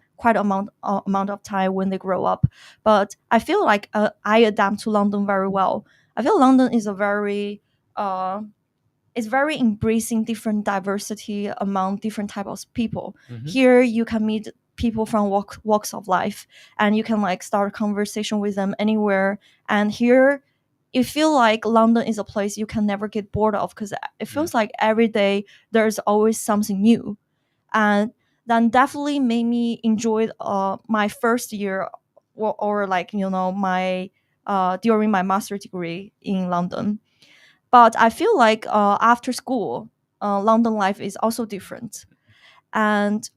when they grow up. But I feel like I adapt to London very well. I feel London is a very it's very embracing different diversity among different types of people. Here you can meet people from walks of life, and you can like start a conversation with them anywhere. And here you feel like London is a place you can never get bored of, because it feels like every day there's always something new. And that definitely made me enjoy my first year, or like my during my master degree in London. But I feel like after school, London life is also different. And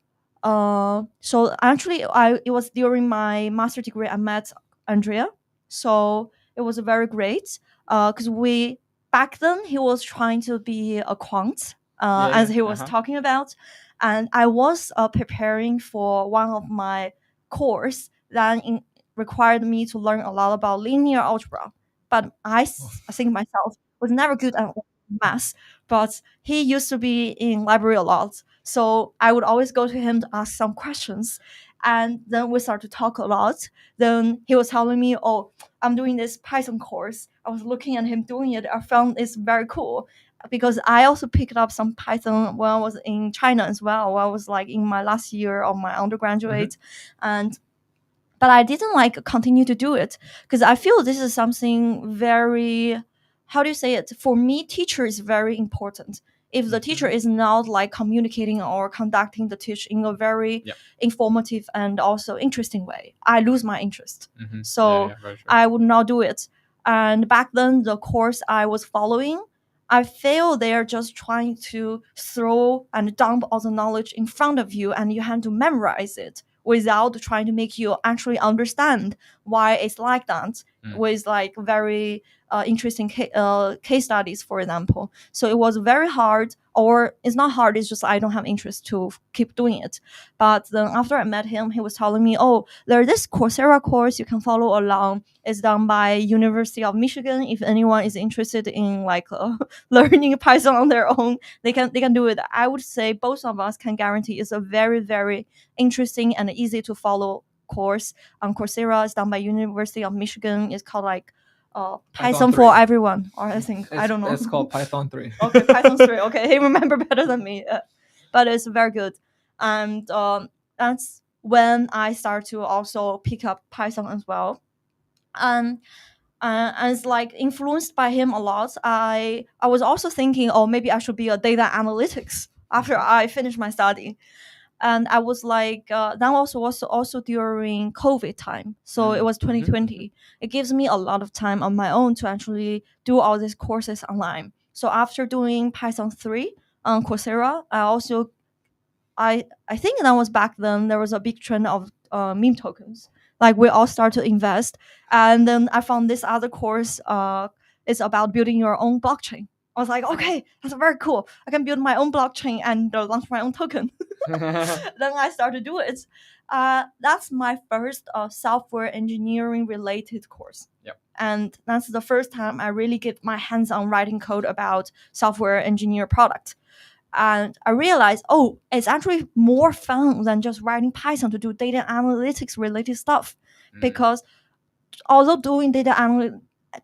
so actually, it was during my master degree I met Andrea. So it was very great because we back then he was trying to be a quant, as he was talking about, and I was preparing for one of my course that required me to learn a lot about linear algebra. But I think myself was never good at math, but he used to be in library a lot. So I would always go to him to ask some questions. And then we started to talk a lot. Then he was telling me, oh, I'm doing this Python course. I was looking at him doing it. I found it's very cool because I also picked up some Python when I was in China as well. I was like in my last year of my undergraduate. But I didn't like continue to do it because I feel this is something very, how do you say it? For me, teacher is very important. If the teacher is not like communicating or conducting the teach in a very informative and also interesting way, I lose my interest. So I would not do it. And back then, the course I was following, I feel they're just trying to throw and dump all the knowledge in front of you, and you have to memorize it without trying to make you actually understand why it's like that, with like very interesting case studies, for example. So it was very hard, or it's not hard, it's just I don't have interest to keep doing it. But then after I met him, he was telling me, oh, there's this Coursera course you can follow along. It's done by University of Michigan. If anyone is interested in like learning Python on their own, they can do it. I would say both of us can guarantee it's a very, very interesting and easy to follow course on Coursera. It's done by University of Michigan. It's called like Python 3. for everyone, or I think I don't know. It's called Python 3. Okay, Python 3. Okay, he remember better than me, but it's very good. And that's when I start to also pick up Python as well. And it's like influenced by him a lot. I was also thinking, oh, maybe I should be a data analytics after I finished my study. And I was like, that was also during COVID time, so it was 2020. It gives me a lot of time on my own to actually do all these courses online. So after doing Python 3 on Coursera, I think that was back then there was a big trend of meme tokens. Like we all start to invest, and then I found this other course. It's about building your own blockchain. I was like, okay, that's very cool. I can build my own blockchain and launch my own token. Then I started to do it. That's my first software engineering related course. Yep. And that's the first time I really get my hands on writing code about software engineer product. And I realized, oh, it's actually more fun than just writing Python to do data analytics related stuff. Because although doing data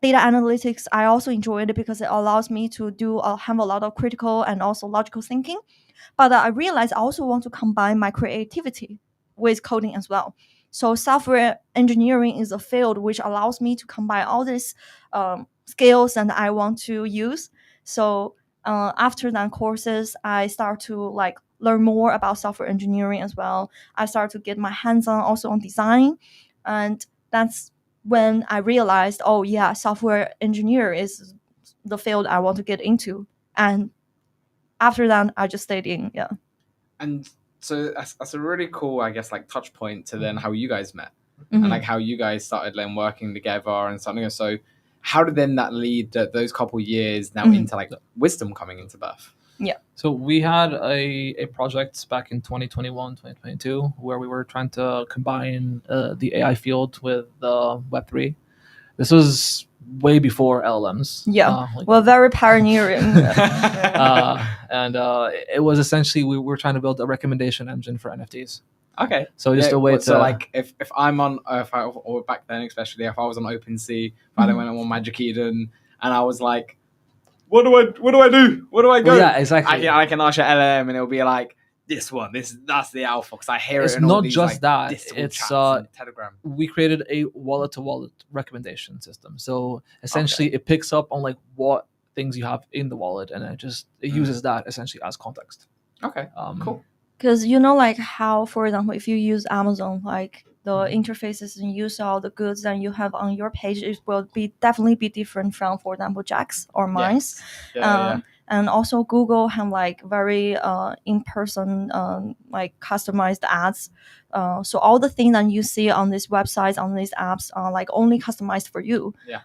analytics, I also enjoyed it because it allows me to have a lot of critical and also logical thinking. But I realized I also want to combine my creativity with coding as well. So software engineering is a field which allows me to combine all these skills that I want to use. So after that courses, I start to like learn more about software engineering as well. I start to get my hands on also on design, and that's when I realized, oh yeah, software engineer is the field I want to get into. And after that, I just stayed in. Yeah. And so that's a really cool, I guess, like touch point to then how you guys met Mhm. and like how you guys started then working together and something. So how did then that lead those couple years now Mhm. into like wisdom coming into birth? So we had a project back in 2021, 2022, where we were trying to combine the AI field with Web3. This was way before LLMs. Yeah. Well, very pioneering. And it was essentially, we were trying to build a recommendation engine for NFTs. Okay. So just a way to... So like if I'm on, or back then especially, if I was on OpenSea, if I then went on Magic Eden and I was like, what do I do? Where do I go? Well, yeah, exactly. I can ask your LLM and it'll be like, that's the alpha, because I hear It's it in all not these, just like, that, Discord it's, chats and Telegram. We created a wallet-to-wallet recommendation system. So essentially, it picks up on like what things you have in the wallet, and it uses that essentially as context. Okay, cool. Because like how, for example, if you use Amazon, like the interfaces and use all the goods that you have on your page, it will definitely be different from, for example, Jack's or mine's. Yeah. And also Google have like very in-person like customized ads. So all the things that you see on these websites, on these apps are like only customized for you. Yeah.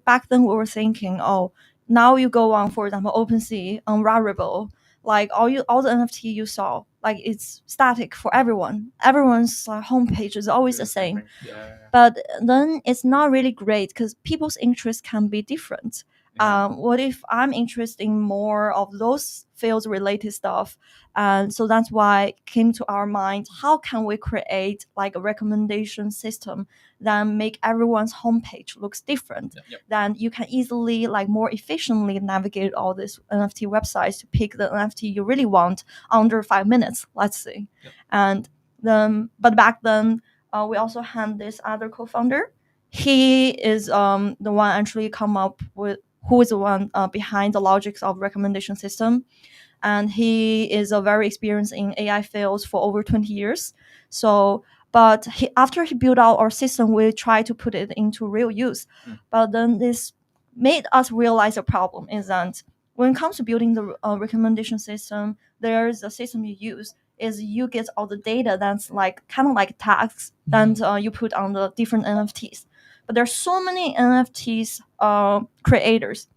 Back then we were thinking, oh, now you go on, for example, OpenSea, on Rarible, like all the NFT you saw, like it's static for everyone. Everyone's homepage is always the same. Yeah. But then it's not really great because people's interests can be different. What if I'm interested in more of those fields related stuff? And so that's why it came to our mind, how can we create like a recommendation system that make everyone's homepage looks different? Then you can easily, like more efficiently navigate all these NFT websites to pick the NFT you really want under 5 minutes, let's say. And then, but back then, we also had this other co-founder. He is the one actually come up with, who is the one behind the logics of recommendation system. And he is a very experienced in AI fields for over 20 years. So, but after he built out our system, we try to put it into real use. But then this made us realize a problem is that when it comes to building the recommendation system, there's a system you use is you get all the data that's like kind of like tags that you put on the different NFTs. But there's so many NFTs creators.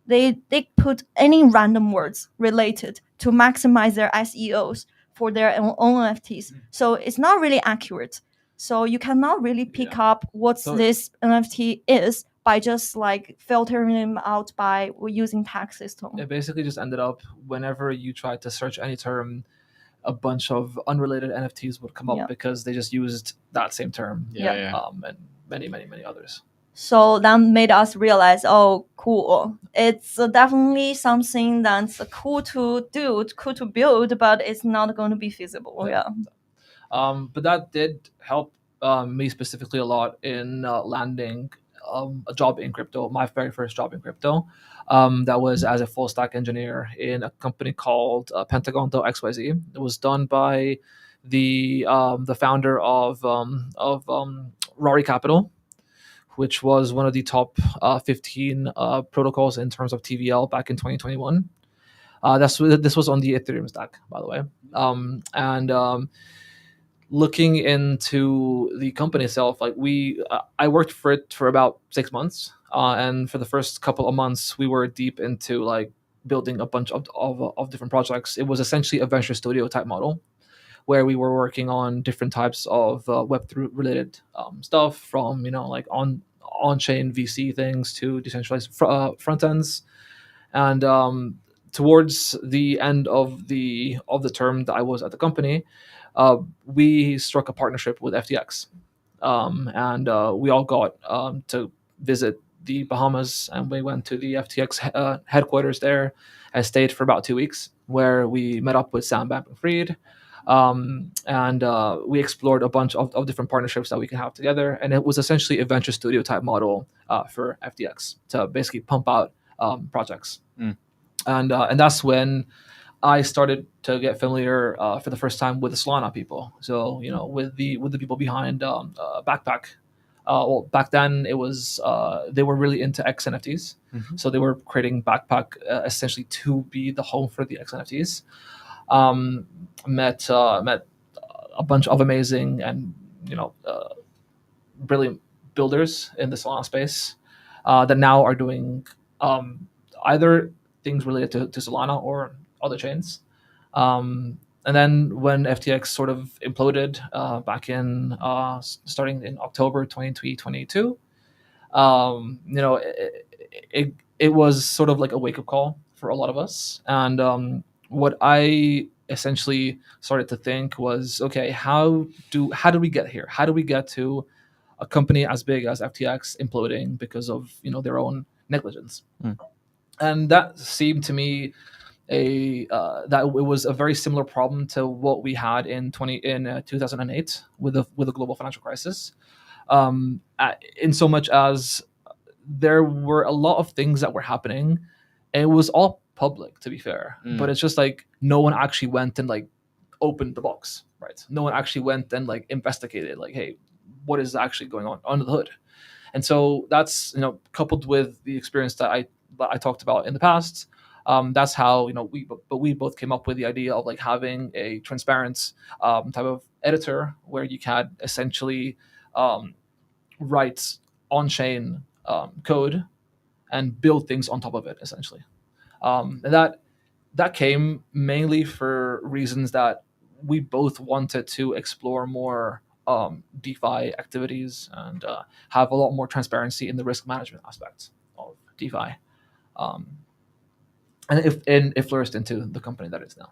They put any random words related to maximize their SEOs for their own NFTs. So it's not really accurate. So you cannot really pick up what this NFT is by just like filtering them out by using tag system. It basically just ended up whenever you tried to search any term, a bunch of unrelated NFTs would come up because they just used that same term. And many others. So that made us realize, oh, cool. It's definitely something that's cool to do, cool to build, but it's not going to be feasible. Yeah. But that did help me specifically a lot in landing a job in crypto, my very first job in crypto. That was as a full stack engineer in a company called Pentagon.xyz. It was done by the founder of Rory Capital, which was one of the top 15 protocols in terms of TVL back in 2021. This was on the Ethereum stack, by the way. And looking into the company itself, like I worked for it for about 6 months, and for the first couple of months, we were deep into like building a bunch of different projects. It was essentially a venture studio type model, where we were working on different types of Web3 related stuff, from like on chain VC things to decentralized front ends, and towards the end of the term that I was at the company, we struck a partnership with FTX, and we all got to visit the Bahamas, and we went to the FTX headquarters there. I stayed for about 2 weeks, where we met up with Sam Bankman-Fried, and we explored a bunch of different partnerships that we can have together. And it was essentially a venture studio type model for FTX to basically pump out projects. And that's when I started to get familiar for the first time with the Solana people. So with the people behind Backpack. Well, back then it was they were really into X NFTs, so they were creating Backpack essentially to be the home for the X NFTs. Met a bunch of amazing and brilliant builders in the Solana space that now are doing either things related to Solana or other chains. And then when FTX sort of imploded back in starting in October 2022, it was sort of like a wake up call for a lot of us. And what I essentially started to think was, okay, how do we get here? How do we get to a company as big as FTX imploding because of their own negligence? And that seemed to me that it was a very similar problem to what we had in 2008 with the global financial crisis, in so much as there were a lot of things that were happening, and it was all public, to be fair, but it's just like no one actually went and like opened the box, right? No one actually went and like investigated, like, hey, what is actually going on under the hood? And so that's coupled with the experience that I talked about in the past. That's how we both came up with the idea of like having a transparent type of editor where you can essentially write on-chain code and build things on top of it, essentially. And that came mainly for reasons that we both wanted to explore more DeFi activities and have a lot more transparency in the risk management aspects of DeFi. And it flourished into the company that it's now.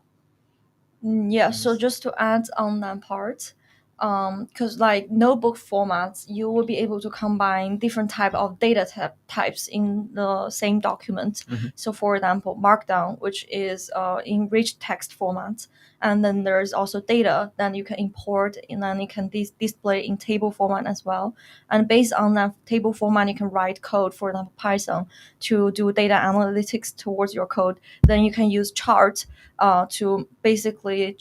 Yeah, so just to add on that part, because like notebook formats, you will be able to combine different type of data types in the same document. So for example, Markdown, which is in rich text format, and then there's also data then you can import, and then you can display in table format as well. And based on that table format, you can write code, for example, Python, to do data analytics towards your code. Then you can use chart to basically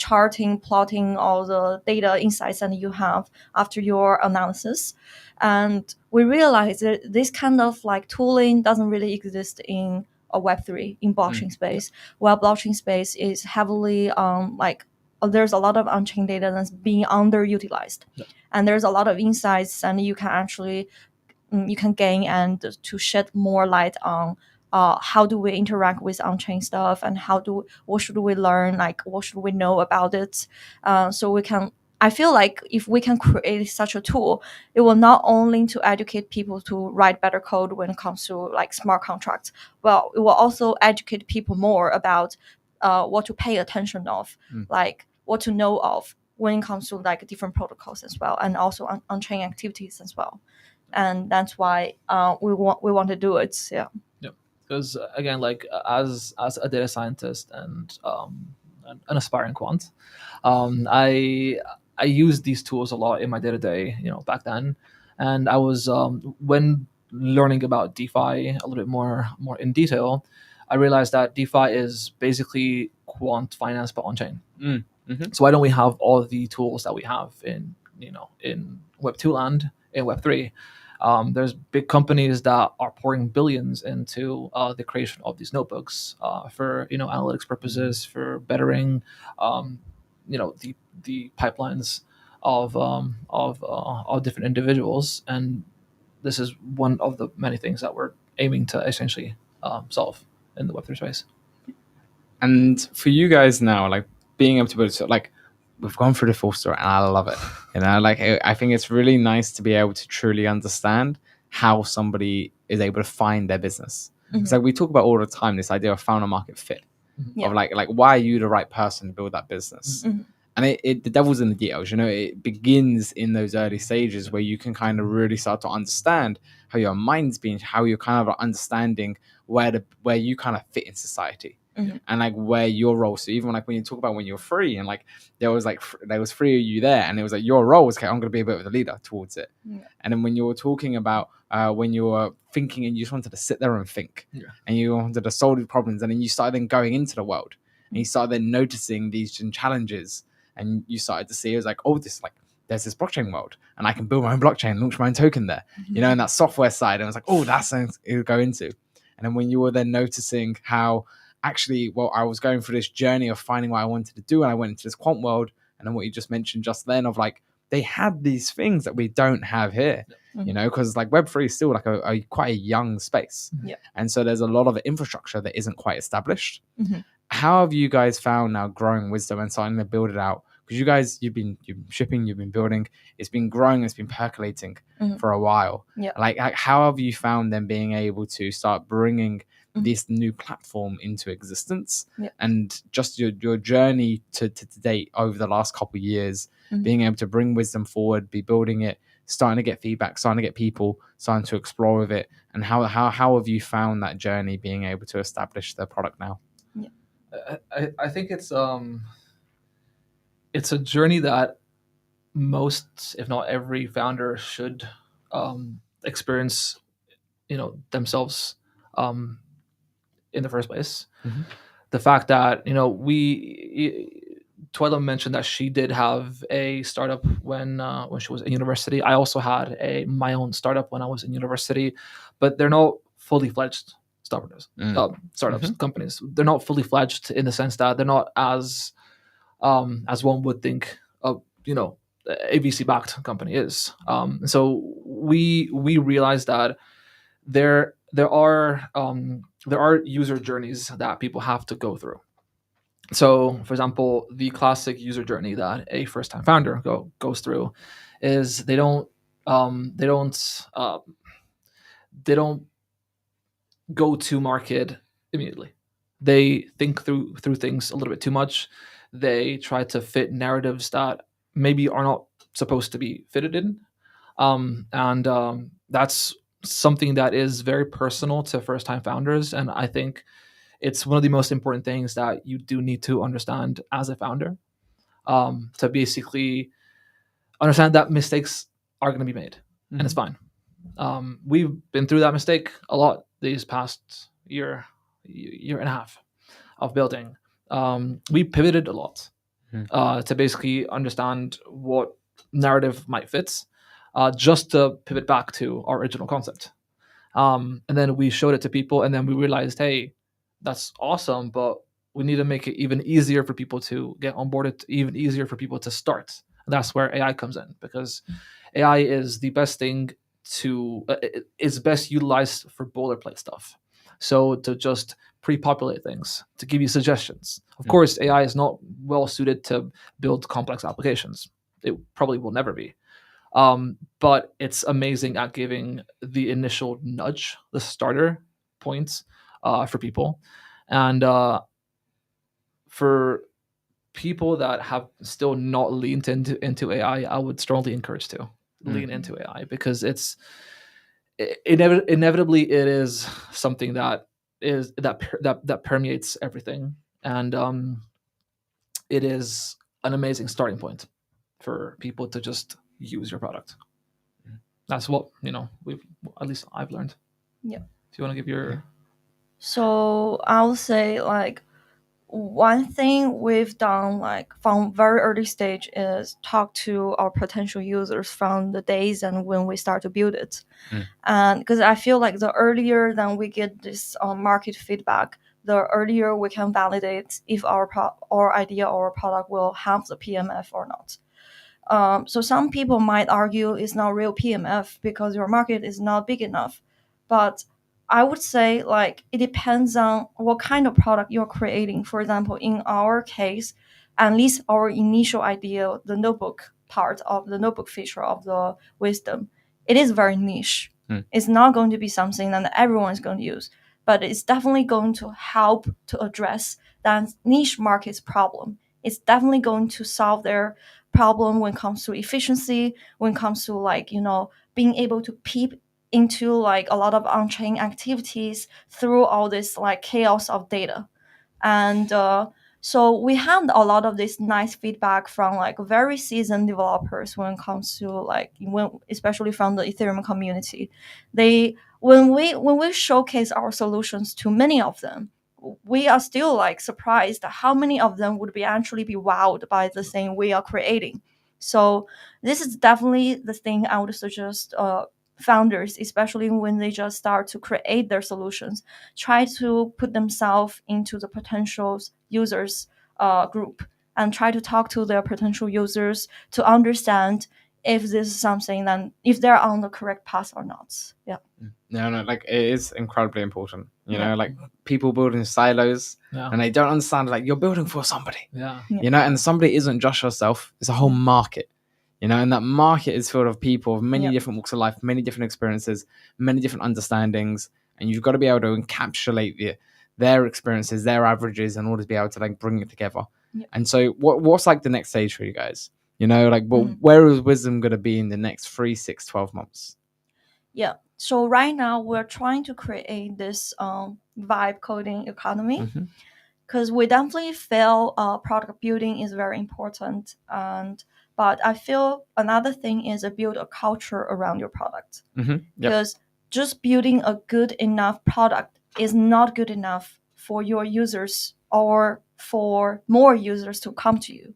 plotting all the data insights that you have after your analysis. And we realized that this kind of like tooling doesn't really exist in a Web3 in blockchain space, while blockchain space is heavily there's a lot of on-chain data that's being underutilized. And there's a lot of insights, and you can gain and to shed more light on how do we interact with on-chain stuff, and what should we learn, like what should we know about it. So I feel like if we can create such a tool, it will not only to educate people to write better code when it comes to like smart contracts, well, it will also educate people more about what to pay attention of, like what to know of when it comes to like different protocols as well, and also on-chain activities as well. and that's why we want to do it. Yeah. Because again, like as a data scientist and an aspiring quant, I use these tools a lot in my day to day. Back then, and I was when learning about DeFi a little bit more in detail, I realized that DeFi is basically quant finance but on chain. So why don't we have all the tools that we have in in Web2 land, in Web3? There's big companies that are pouring billions into the creation of these notebooks for analytics purposes, for bettering the pipelines of different individuals, and this is one of the many things that we're aiming to essentially solve in the Web3 space. And for you guys now, like being able to build, so like we've gone through the full story, and I love it. Like I think it's really nice to be able to truly understand how somebody is able to find their business. It's like we talk about all the time, this idea of founder market fit, of like why are you the right person to build that business? And the devil's in the details. It begins in those early stages where you can kind of really start to understand how your mind's being, how you're kind of understanding where you kind of fit in society. And like where your role. So even like when you talk about when you're free, and like there was 3 of you there, and it was like your role was, okay, I'm going to be a bit of a leader towards it. And then when you were talking about when you were thinking and you just wanted to sit there and think, and you wanted to solve these problems, and then you started then going into the world, and you started then noticing these challenges, and you started to see it was like, oh, this like there's this blockchain world, and I can build my own blockchain, launch my own token there, and that software side, and I was like, oh, that's something it would go into. And then when you were then noticing how actually, well, I was going through this journey of finding what I wanted to do, and I went into this quant world, and then what you just mentioned just then of like they had these things that we don't have here, because like Web3 is still like a quite a young space, and so there's a lot of infrastructure that isn't quite established. How have you guys found now growing Wisdom and starting to build it out? Because you guys, you've been shipping, you've been building, it's been growing, it's been percolating for a while. Like how have you found them being able to start bringing this new platform into existence, and just your journey to date over the last couple of years, being able to bring Wisdom forward, be building it, starting to get feedback, starting to get people starting to explore with it, and how have you found that journey being able to establish the product now? I think it's a journey that most, if not every founder should experience themselves in the first place. The fact that Twyla mentioned that she did have a startup when she was in university. I also had my own startup when I was in university, but they're not fully fledged startups. Companies. They're not fully fledged in the sense that they're not as one would think of a VC backed company is. So we realized that there are user journeys that people have to go through. So, for example, the classic user journey that a first-time founder goes through is they don't go to market immediately. They think through things a little bit too much. They try to fit narratives that maybe are not supposed to be fitted in, and that's something that is very personal to first-time founders. And I think it's one of the most important things that you do need to understand as a founder, to basically understand that mistakes are going to be made, and it's fine. We've been through that mistake a lot these past year and a half of building. We pivoted a lot to basically understand what narrative might fit, just to pivot back to our original concept. And then we showed it to people, and then we realized, hey, that's awesome, but we need to make it even easier for people to get on board, even easier for people to start. And that's where AI comes in, because AI is the best thing it's best utilized for boilerplate stuff. So to just pre-populate things, to give you suggestions. Of course, AI is not well suited to build complex applications. It probably will never be. But it's amazing at giving the initial nudge, the starter points for people. And for people that have still not leaned into AI, I would strongly encourage to lean into AI, because it's inevitably it is something that that permeates everything, and it is an amazing starting point for people to just use your product. That's what we've at least I've learned. Yeah. If you want to give your So I'll say like one thing we've done like from very early stage is talk to our potential users from the days and when we start to build it. And because I feel like the earlier than we get this market feedback, the earlier we can validate if our idea or product will have the PMF or not. So some people might argue it's not real PMF because your market is not big enough. But I would say like it depends on what kind of product you're creating. For example, in our case, at least our initial idea, the notebook part of the notebook feature of the Wisdom, it is very niche. It's not going to be something that everyone is going to use, but it's definitely going to help to address that niche market's problem. It's definitely going to solve their problem when it comes to efficiency, when it comes to like being able to peep into like a lot of on-chain activities through all this like chaos of data. And so we have a lot of this nice feedback from like very seasoned developers when it comes to like especially from the Ethereum community. They when we showcase our solutions to many of them, we are still like surprised how many of them would be actually be wowed by the thing we are creating. So this is definitely the thing I would suggest founders, especially when they just start to create their solutions, try to put themselves into the potential users group and try to talk to their potential users to understand if this is something that if they're on the correct path or not. Yeah. No, like it is incredibly important. Like people build in silos and they don't understand like you're building for somebody. Yeah. And somebody isn't just yourself, it's a whole market. And that market is filled of people of many different walks of life, many different experiences, many different understandings, and you've got to be able to encapsulate their experiences, their averages, in order to be able to like bring it together. And so what's like the next stage for you guys? Like where is Wisdom going to be in the next 3, 6, 12 months? Yeah. So right now we're trying to create this vibe coding economy, because we definitely feel product building is very important. But I feel another thing is to build a culture around your product. Because just building a good enough product is not good enough for your users or for more users to come to you.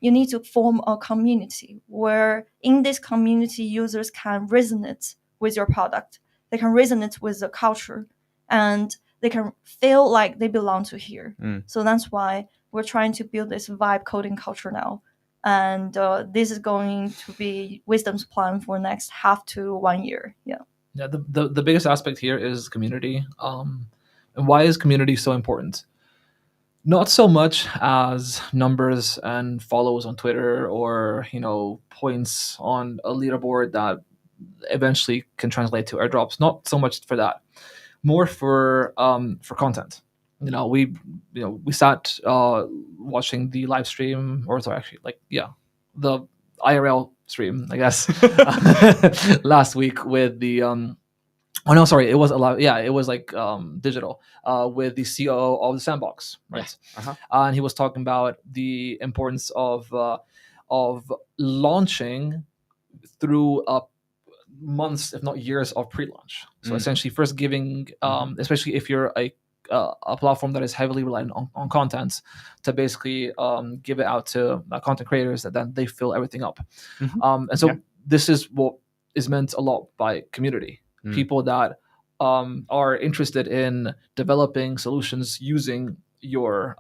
You need to form a community where in this community users can resonate with your product. They can resonate with the culture and they can feel like they belong to here. So that's why we're trying to build this vibe coding culture now. And this is going to be Wisdom's plan for next half to 1 year. Yeah. The biggest aspect here is community. And why is community so important? Not so much as numbers and follows on Twitter or points on a leaderboard that eventually can translate to airdrops. Not so much for that. More for content. We sat watching the live stream, or sorry, actually, the IRL stream, I guess, last week with the oh no, sorry, it was a lot. Yeah, it was like digital with the COO of the Sandbox, right? And he was talking about the importance of launching through months, if not years, of pre-launch. So essentially, first giving, especially if you're a platform that is heavily reliant on content, to basically give it out to content creators that then they fill everything up. And so this is what is meant a lot by community. People that are interested in developing solutions using your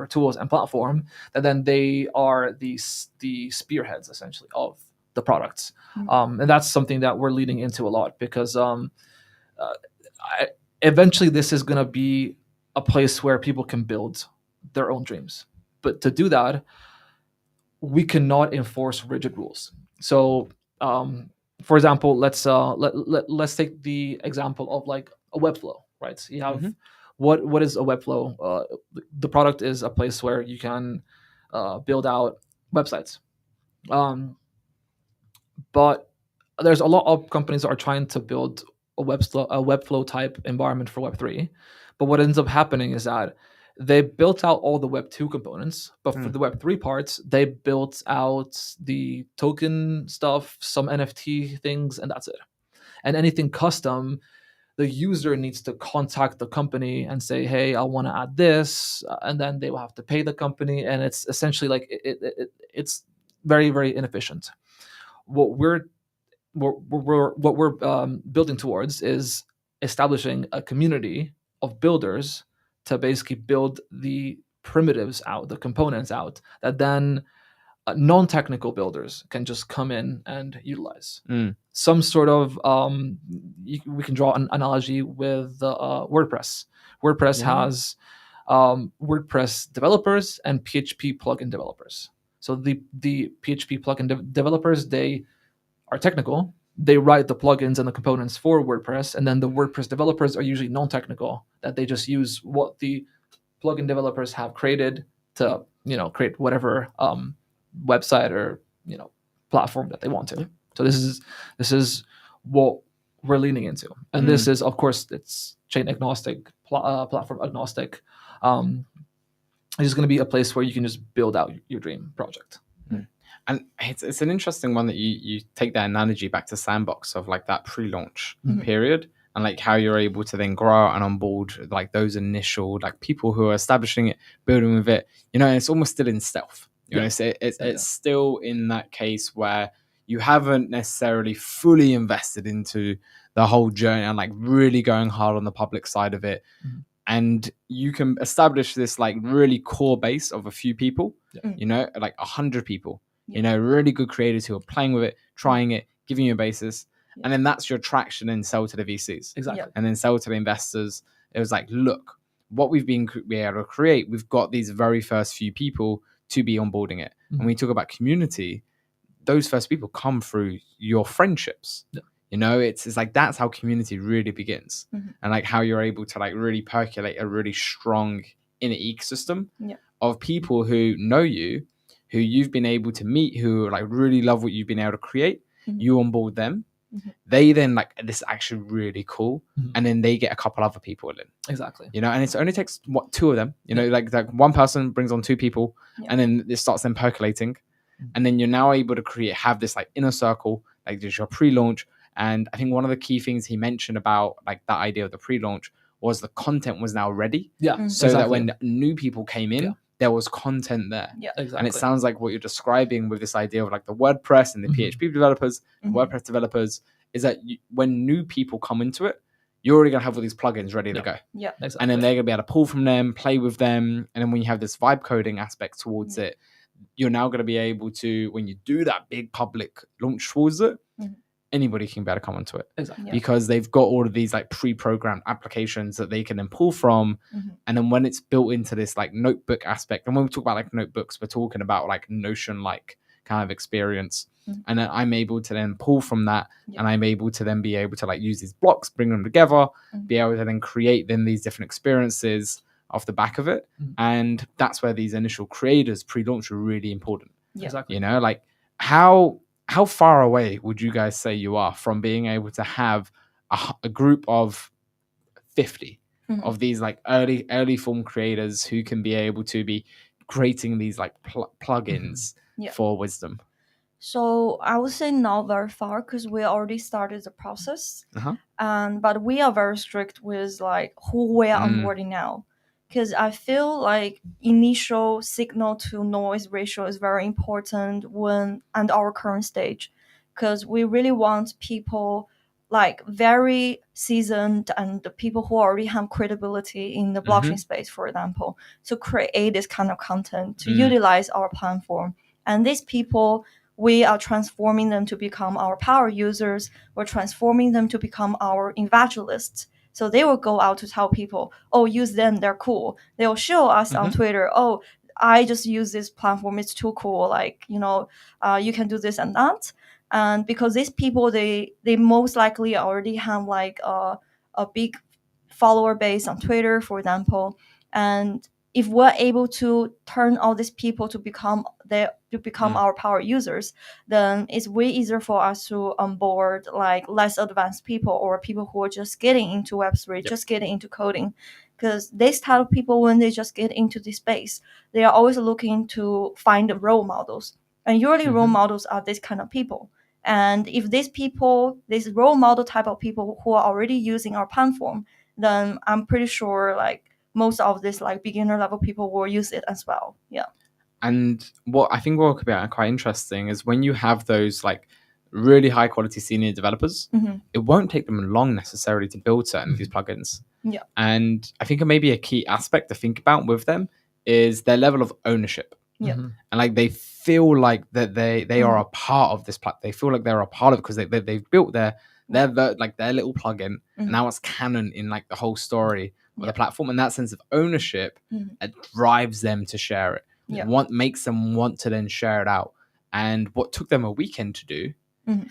tools and platform, that then they are the spearheads essentially of the products. And that's something that we're leading into a lot, because eventually this is going to be a place where people can build their own dreams. But to do that, we cannot enforce rigid rules. So for example, let's take the example of like a Webflow, right? So you have what is a Webflow? The product is a place where you can build out websites. But there's a lot of companies that are trying to build Webflow type environment for Web3. But what ends up happening is that they built out all the Web2 components, but for the Web3 parts, they built out the token stuff, some NFT things, and that's it. And anything custom, the user needs to contact the company and say, "Hey, I want to add this," and then they will have to pay the company, and it's essentially like it's very, very inefficient. What we're building towards is establishing a community of builders to basically build the primitives out, the components out, that then non-technical builders can just come in and utilize. Some sort of we can draw an analogy with WordPress. WordPress has WordPress developers and PHP plugin developers. So the PHP plugin developers, they are technical. They write the plugins and the components for WordPress, and then the WordPress developers are usually non-technical, that they just use what the plugin developers have created to create whatever website or platform that they want to. So this is what we're leaning into, and this is, of course, it's chain agnostic, platform agnostic. It's going to be a place where you can just build out your dream project. And it's an interesting one that you take that analogy back to Sandbox of like that pre-launch period, and like how you're able to then grow out and onboard like those initial like people who are establishing it, building with it. And it's almost still in stealth. It's still in that case where you haven't necessarily fully invested into the whole journey and like really going hard on the public side of it. And you can establish this like really core base of a few people, like 100 people, really good creators who are playing with it, trying it, giving you a basis. And then that's your traction and sell to the VCs. Exactly. And then sell to the investors. It was like, look, what we've been able to create, we've got these very first few people to be onboarding it. And when we talk about community, those first people come through your friendships. It's like that's how community really begins, and like how you're able to like really percolate a really strong inner ecosystem of people who know you, who you've been able to meet, who like really love what you've been able to create. You onboard them, they then like, this is actually really cool, and then they get a couple other people in. Exactly. And it only takes two of them. Like one person brings on two people, and then it starts then percolating, and then you're now able to have this like inner circle, like there's your pre-launch. And I think one of the key things he mentioned about like that idea of the pre-launch was the content was now ready. So that when new people came in, there was content there. Exactly. And it sounds like what you're describing with this idea of like the WordPress and the PHP developers, WordPress developers, is that when new people come into it, you're already going to have all these plugins ready to go. Exactly. And then they're going to be able to pull from them, play with them. And then when you have this vibe coding aspect towards it, you're now going to be able to, when you do that big public launch towards it, anybody can be able to come onto it. Exactly. Because they've got all of these like pre-programmed applications that they can then pull from. And then when it's built into this like notebook aspect, and when we talk about like notebooks, we're talking about like Notion like kind of experience. And then I'm able to then pull from that, and I'm able to then be able to like use these blocks, bring them together, be able to then create then these different experiences off the back of it. And that's where these initial creators pre-launch are really important. Exactly. Like how far away would you guys say you are from being able to have a group of 50 of these like early form creators who can be able to be creating these like plugins for Wisdom? So I would say not very far, because we already started the process. But we are very strict with like who we are onboarding now, because I feel like initial signal to noise ratio is very important and our current stage, because we really want people like very seasoned and the people who already have credibility in the blockchain space, for example, to create this kind of content, to utilize our platform. And these people, we are transforming them to become our power users. We're transforming them to become our evangelists. So they will go out to tell people, oh, use them, they're cool. They will show us on Twitter, oh, I just use this platform, it's too cool. Like, you can do this and that. And because these people, they most likely already have like a big follower base on Twitter, for example. And if we're able to turn all these people to become to become our power users, then it's way easier for us to onboard like less advanced people or people who are just getting into Web3, just getting into coding. Because this type of people, when they just get into this space, they are always looking to find role models. And usually role models are this kind of people. And if these people, this role model type of people who are already using our platform, then I'm pretty sure like most of this like beginner level people will use it as well. Yeah. And what I think what could be quite interesting is when you have those like really high quality senior developers, it won't take them long necessarily to build certain of these plugins. Yeah. And I think maybe a key aspect to think about with them is their level of ownership. Yeah. And like they feel like that they are a part of this platform. They feel like they're a part of it because they've built their little plugin, and now it's canon in like the whole story of the platform. And that sense of ownership, it drives them to share it. Makes them want to then share it out. And what took them a weekend to do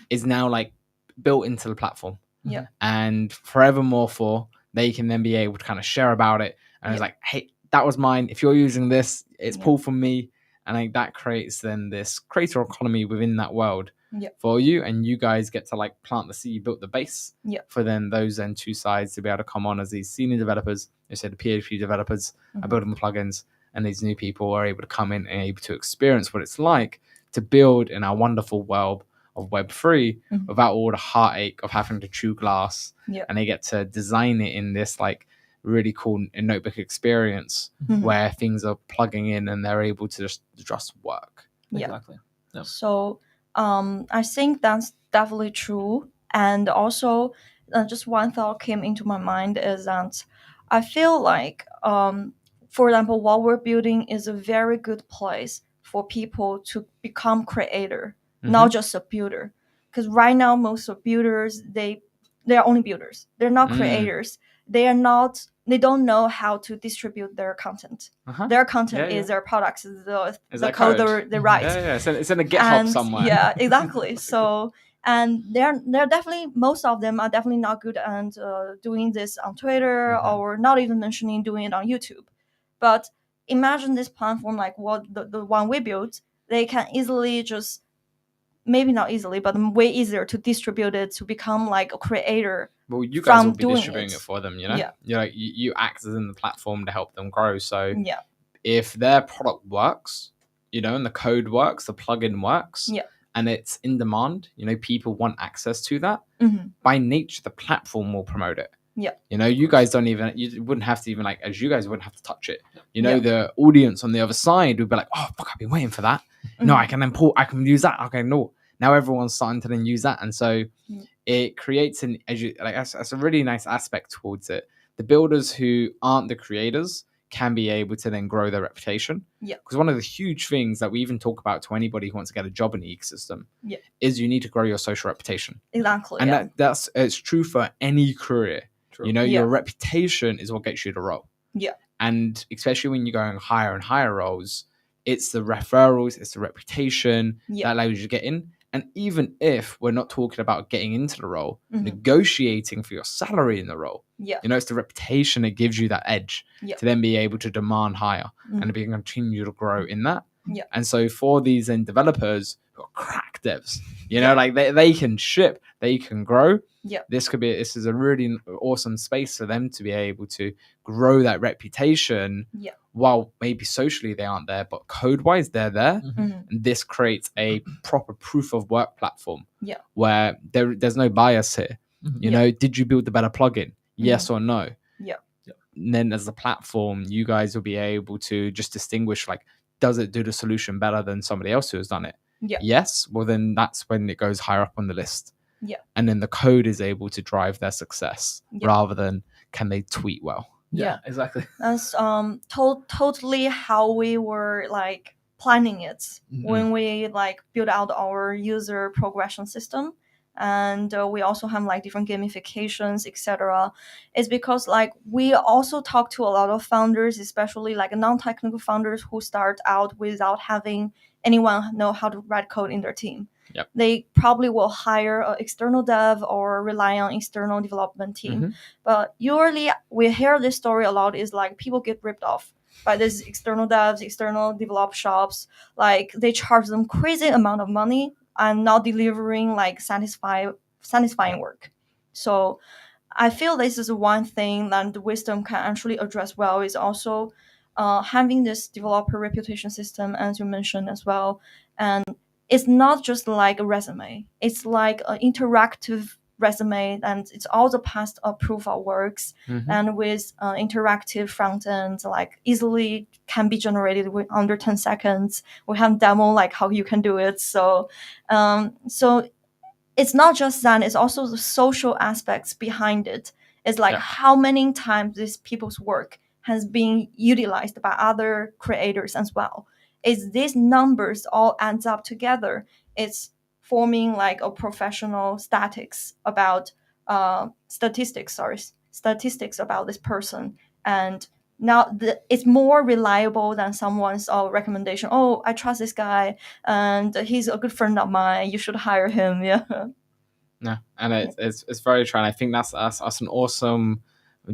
is now like built into the platform. Yeah. And forevermore they can then be able to kind of share about it. And it's like, hey, that was mine. If you're using this, it's pulled from me. And like that creates then this creator economy within that world for you. And you guys get to like plant the seed, you built the base for then those then two sides to be able to come on as these senior developers. You said the PHP developers are building the plugins, and these new people are able to come in and able to experience what it's like to build in our wonderful world of Web3 without all the heartache of having to chew glass. And they get to design it in this like really cool notebook experience where things are plugging in and they're able to just work. Exactly. So I think that's definitely true. And also just one thought came into my mind is that I feel like for example, what we're building is a very good place for people to become creator, not just a builder. Because right now most of builders, they are only builders. They're not creators. They don't know how to distribute their content. Their content is their products, the code they write. It's in a GitHub somewhere. Yeah, exactly. So, and they're definitely, most of them are definitely not good at doing this on Twitter or not even mentioning doing it on YouTube. But imagine this platform like what the one we built, they can easily just, maybe not easily, but way easier to distribute it to become like a creator. Well, you guys will be doing distributing it for them, you know? Yeah. You're like, you act as in the platform to help them grow. So if their product works, you know, and the code works, the plugin works, and it's in demand, you know, people want access to that, by nature, the platform will promote it. Yeah. You know, you guys you wouldn't have to even like, as you guys wouldn't have to touch it. You know, the audience on the other side would be like, oh, fuck, I've been waiting for that. No, I can I can use that. Okay, no. Now everyone's starting to then use that. And so it creates that's a really nice aspect towards it. The builders who aren't the creators can be able to then grow their reputation. Yeah. Because one of the huge things that we even talk about to anybody who wants to get a job in the ecosystem is you need to grow your social reputation. Exactly. And that's it's true for any career. True. You know, your reputation is what gets you the role. Yeah. And especially when you're going higher and higher roles, it's the referrals, it's the reputation that allows you to get in. And even if we're not talking about getting into the role, negotiating for your salary in the role, you know, it's the reputation that gives you that edge to then be able to demand higher and to be able to continue to grow in that. And so for these then developers who are crack devs, you know, like they can ship, they can grow. This is a really awesome space for them to be able to grow that reputation while maybe socially they aren't there, but code wise they're there. And this creates a proper proof of work platform where there's no bias here. You know, did you build the better plugin? Yes or no? And then as a platform, you guys will be able to just distinguish, like, does it do the solution better than somebody else who has done it? Yes. Well, then that's when it goes higher up on the list. And then the code is able to drive their success rather than can they tweet well. Yeah, exactly. That's totally how we were like planning it when we like build out our user progression system. And we also have like different gamifications, etc. It's because like we also talk to a lot of founders, especially like non-technical founders who start out without having anyone know how to write code in their team. Yep. they probably will hire an external dev or rely on external development team. Mhm. But usually we hear this story a lot is like people get ripped off by these external devs, external develop shops. Like they charge them crazy amount of money and not delivering like satisfying work. So I feel this is one thing that the Wisdom can actually address well is also having this developer reputation system, as you mentioned as well. And it's not just like a resume; it's like an interactive resume, and it's all the past approval works, Mhm. and with interactive front end, like easily can be generated with under 10 seconds. We have demo like how you can do it. So it's not just that, it's also the social aspects behind it. It's like Yeah. how many times this people's work has been utilized by other creators as well. It's these numbers all adds up together. It's forming like a professional statistics about this person. And now it's more reliable than someone's recommendation. Oh, I trust this guy and he's a good friend of mine. You should hire him. Yeah. No, and it's very true. And I think that's an awesome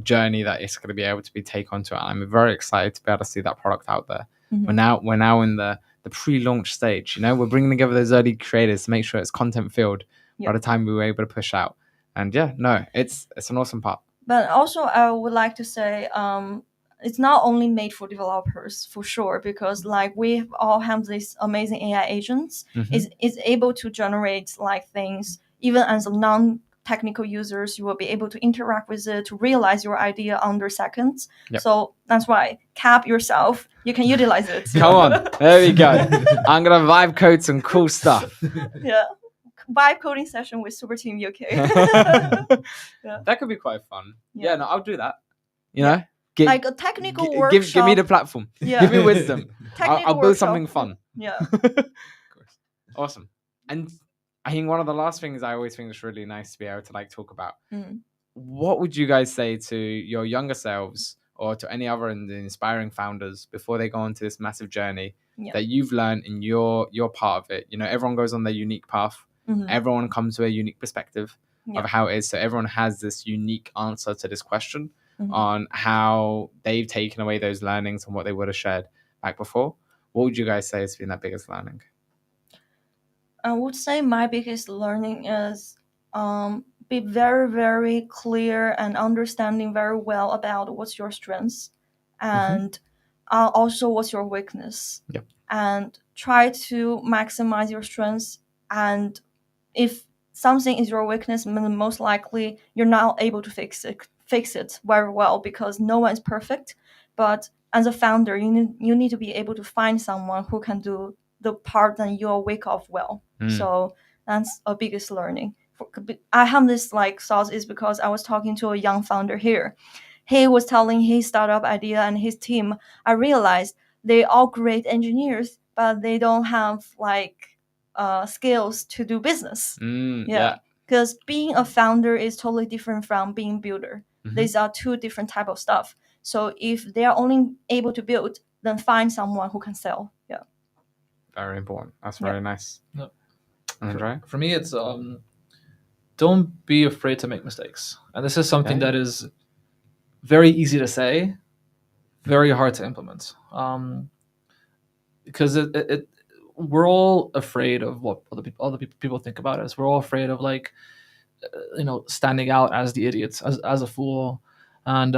journey that it's going to be able to be take onto it. And I'm very excited to be able to see that product out there. Mhm. We're now in the pre-launch stage. You know, we're bringing together those early creators to make sure it's content filled by Yeah. the time we were able to push out. And yeah, no, it's an awesome part. But also, I would like to say, it's not only made for developers for sure, because like we all have these amazing AI agents. Mhm. Is able to generate like things even as a non-technical users. You will be able to interact with it to realize your idea under seconds. Yep. So that's why cap yourself. You can utilize it. Come on, there we go. I'm gonna vibe code some cool stuff. Yeah. Vibe coding session with Super Team UK. That could be quite fun. Yeah. Yeah, no, I'll do that. You Yeah. know, Gi- Like a technical gi- workshop. give me the platform. Yeah. Give me wisdom. Technical I'll build workshop. something fun. Yeah. Awesome. And I think one of the last things I always think is really nice to be able to like talk about. Mm. What would you guys say to your younger selves or to any other inspiring founders before they go into this massive journey Yeah. that you've learned in your part of it? You know, everyone goes on their unique path. Mhm. Everyone comes to a unique perspective Yeah. of how it is. So everyone has this unique answer to this question Mhm. on how they've taken away those learnings and what they would have shared back before. What would you guys say has been that biggest learning? I would say my biggest learning is be very, very clear and understanding very well about what's your strengths and also what's your weakness. Yep. And try to maximize your strengths. And if something is your weakness, most likely you're not able to fix it very well because no one is perfect. But as a founder, you need to be able to find someone who can do the part that you're weak of well. So that's a biggest learning. I have this like thought is because I was talking to a young founder here. He was telling his startup idea and his team. I realized they all great engineers, but they don't have like skills to do business. Yeah. Because being a founder is totally different from being builder. Mhm. These are two different type of stuff. So if they are only able to build, then find someone who can sell. Yeah. Very important. That's very nice. No. Andrea? For me, it's don't be afraid to make mistakes. And this is something Okay. that is very easy to say, very hard to implement. Because we're all afraid of what other people think about us. We're all afraid of like, standing out as the idiots, as a fool, and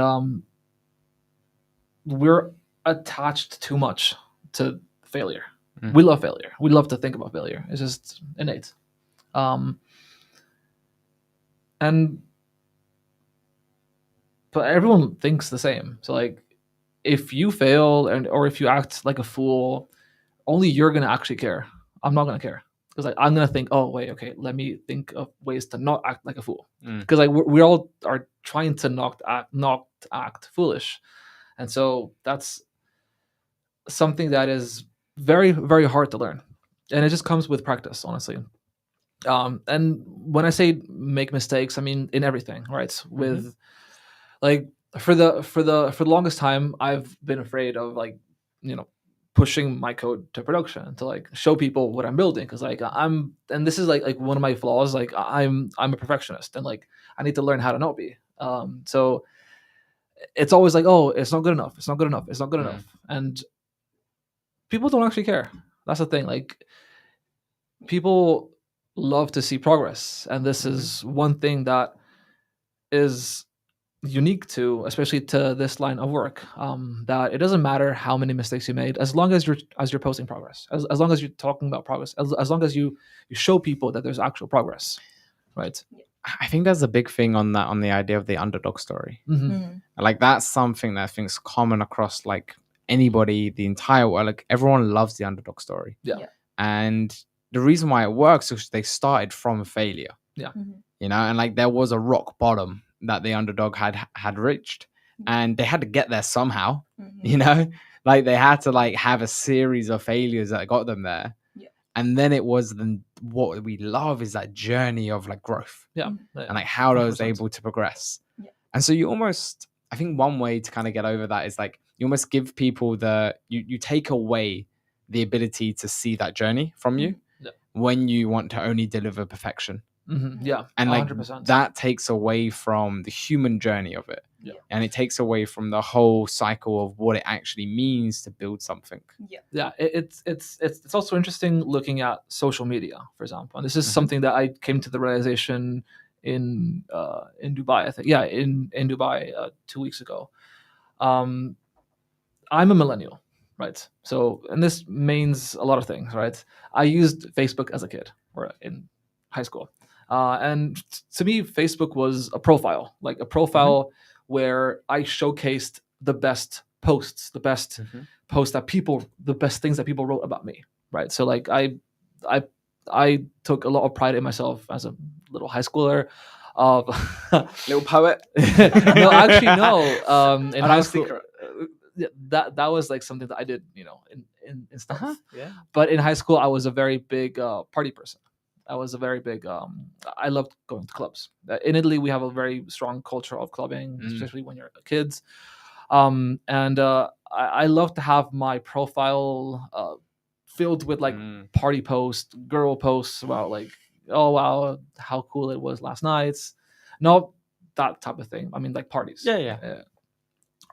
we're attached too much to failure. We love failure. We love to think about failure. It's just innate. But everyone thinks the same. So like, if you fail or if you act like a fool, only you're gonna actually care. I'm not gonna care because like I'm gonna think, oh wait, okay, let me think of ways to not act like a fool. Because like we all are trying to not act foolish, and so that's something that is very, very hard to learn, and it just comes with practice, honestly. And when I say make mistakes, I mean in everything, right? With like for the longest time, I've been afraid of like pushing my code to production to like show people what I'm building, because like and this is like one of my flaws. Like I'm a perfectionist, and like I need to learn how to not be. So it's always like, oh, it's not good enough, it's not good enough, it's not good enough, and people don't actually care. That's the thing. Like people love to see progress, and this is one thing that is unique to, especially to this line of work, that it doesn't matter how many mistakes you made, as long as you're posting progress, as long as you're talking about progress, as long as you show people that there's actual progress, right? I think there's a big thing on the idea of the underdog story. Mm-hmm. Like that's something that I think is common across like anybody, the entire world. Like everyone loves the underdog story. Yeah. And the reason why it works is they started from a failure. Yeah. You know, and like there was a rock bottom that the underdog had reached, and they had to get there somehow. You know, like they had to like have a series of failures that got them there. And then it was what we love is that journey of like growth. And like how I was able to progress. And so you almost, I think one way to kind of get over that is like you almost give people you take away the ability to see that journey from you when you want to only deliver perfection. Yeah, and like 100%. that takes away from the human journey of it. And it takes away from the whole cycle of what it actually means to build something. It's also interesting looking at social media, for example. And this is something that I came to the realization in Dubai, I think. Yeah, in Dubai 2 weeks ago. I'm a millennial, right? So, and this means a lot of things, right? I used Facebook as a kid or in high school. And to me, Facebook was a profile, like a profile where I showcased the best posts, the best posts that the best things that people wrote about me, right? So like I took a lot of pride in myself as a little high schooler, of little poet. No, actually no. In high school, that was like something that I did, you know, in stuff. But in high school, I was a very big party person. I was a very big. I loved going to clubs. In Italy, we have a very strong culture of clubbing, especially when you're kids. I love to have my profile filled with like party posts, girl posts about like, oh wow, how cool it was last night. Not that type of thing. I mean, like parties. Yeah.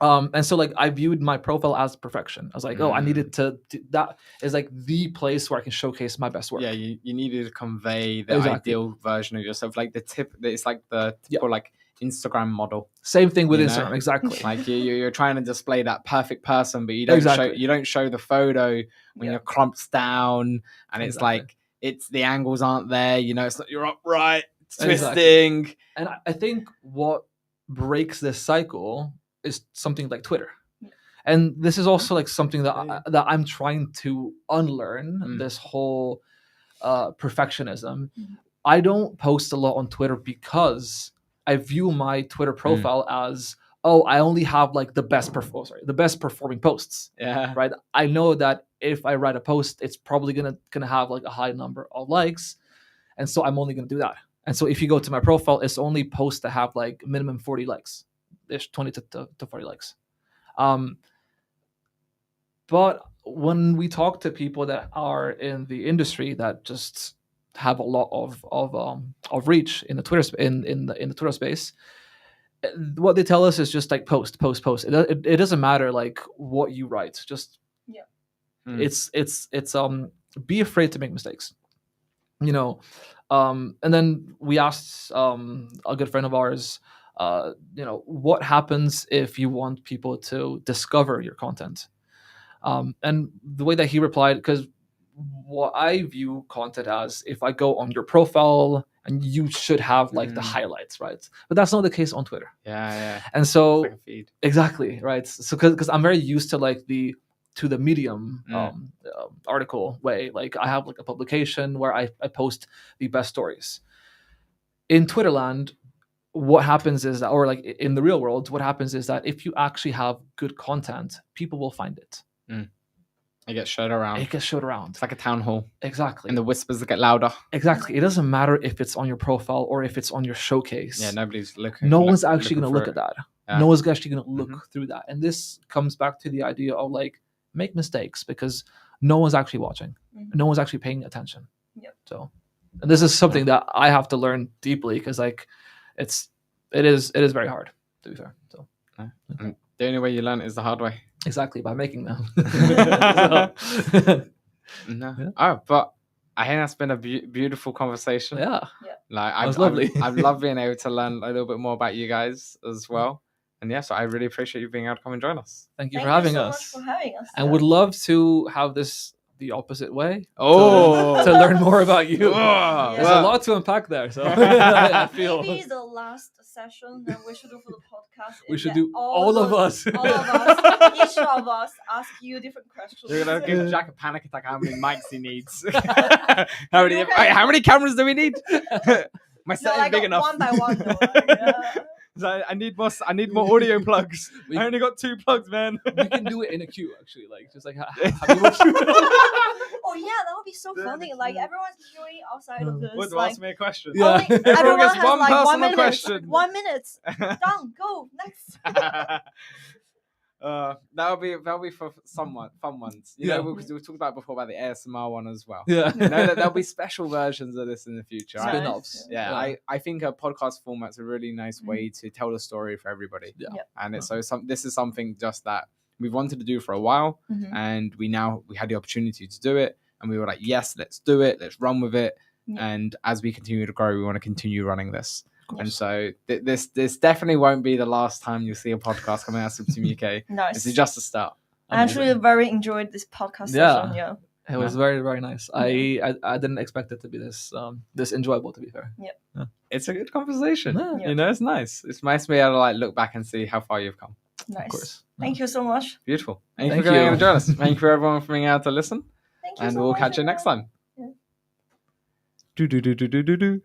And so like I viewed my profile as perfection. I was like, oh, I needed to that is like the place where I can showcase my best work. Yeah, you needed to convey the ideal version of yourself, like it's like the typical like Instagram model. Same thing with Instagram, exactly. Like you're trying to display that perfect person, but you don't show the photo when you're clumped down, and it's like the angles aren't there. You know, it's not you're upright, it's twisting. And I think what breaks this cycle is something like Twitter. And this is also like something that I'm trying to unlearn, this whole perfectionism. I don't post a lot on Twitter because I view my Twitter profile as, oh, I only have like the best performing posts. Yeah. Right. I know that if I write a post, it's probably gonna have like a high number of likes. And so I'm only gonna do that. And so if you go to my profile, it's only posts that have like minimum 40 likes. There's 20 to 40 likes. But when we talk to people that are in the industry that just have a lot of reach in the Twitter in the Twitter space, what they tell us is just like post. It doesn't matter like what you write. Just it's be afraid to make mistakes. You know, and then we asked a good friend of ours, you know, what happens if you want people to discover your content? And the way that he replied, because what I view content as, if I go on your profile and you should have like the highlights, right? But that's not the case on Twitter. Yeah. And so like a feed. Exactly, right? So because I'm very used to like the Medium article way. Like I have like a publication where I post the best stories. In Twitterland, what happens is that, or like in the real world, what happens is that if you actually have good content, people will find it. It gets showed around. It's like a town hall. Exactly. And the whispers get louder. Exactly. It doesn't matter if it's on your profile or if it's on your showcase. Yeah, nobody's looking. No one's actually going to look at that. Yeah. No one's actually going to look through that. And this comes back to the idea of like make mistakes because no one's actually watching, Mhm. no one's actually paying attention. Yep. So, and this is something that I have to learn deeply because like it is very hard, to be fair. So And the only way you learn is the hard way. exactly, by making them. So- No. Yeah. Oh, but I think that's been a beautiful conversation. yeah, Like That was lovely. I've loved being able to learn a little bit more about you guys as well. And yeah, so I really appreciate you being able to come and join us. thank you Thank for having so us. much for having us. And would love to have this the opposite way. Oh. to learn more about you. Oh, There's well. a lot to unpack there. So I feel Maybe the last session that we should do for the podcast. we is should that do all of us. all of us, each of us, ask you different questions. You're gonna give Jack a panic attack. How many mics he needs? How many cameras do we need? My set No, is like big enough. one by one. Though, like, So I need more. I need more audio plugs. We- I only got 2 plugs, man. We can do it in a queue, actually. Like just like have you watched? Oh yeah, that would be so funny. Like everyone's queuing outside of this. Want to like, ask me a question? Yeah. only, Everyone everyone gets has one like personal 1 minute. question. 1 minute. Done. Go next. That'll be for fun ones. You Yeah. know, because we talked about before about the ASMR one as well. Yeah. You know, there'll be special versions of this in the future. Nice. Spin-offs. Yeah, I think a podcast format's a really nice way to tell the story for everybody. Yeah. Yep. And it's this is something just that we've wanted to do for a while, Mhm. and we had the opportunity to do it, and we were like, yes, let's do it, let's run with it. Yeah. And as we continue to grow, we want to continue running this. And Yes. so this definitely won't be the last time you'll see a podcast coming out of Team UK. Nice. This is just a start. I actually very enjoyed this podcast Yeah. session. Yeah. It was very, very nice. I didn't expect it to be this enjoyable, to be fair. It's a good conversation. Yeah. You know, it's nice. It's nice to be able to like look back and see how far you've come. Nice. Of course. Thank you so much. Beautiful. Thank you Thank for being you. able to join us. Thank you for everyone for being able to listen. Thank you And so we'll much, catch you next everyone. time. Yeah. Do do do do do do do.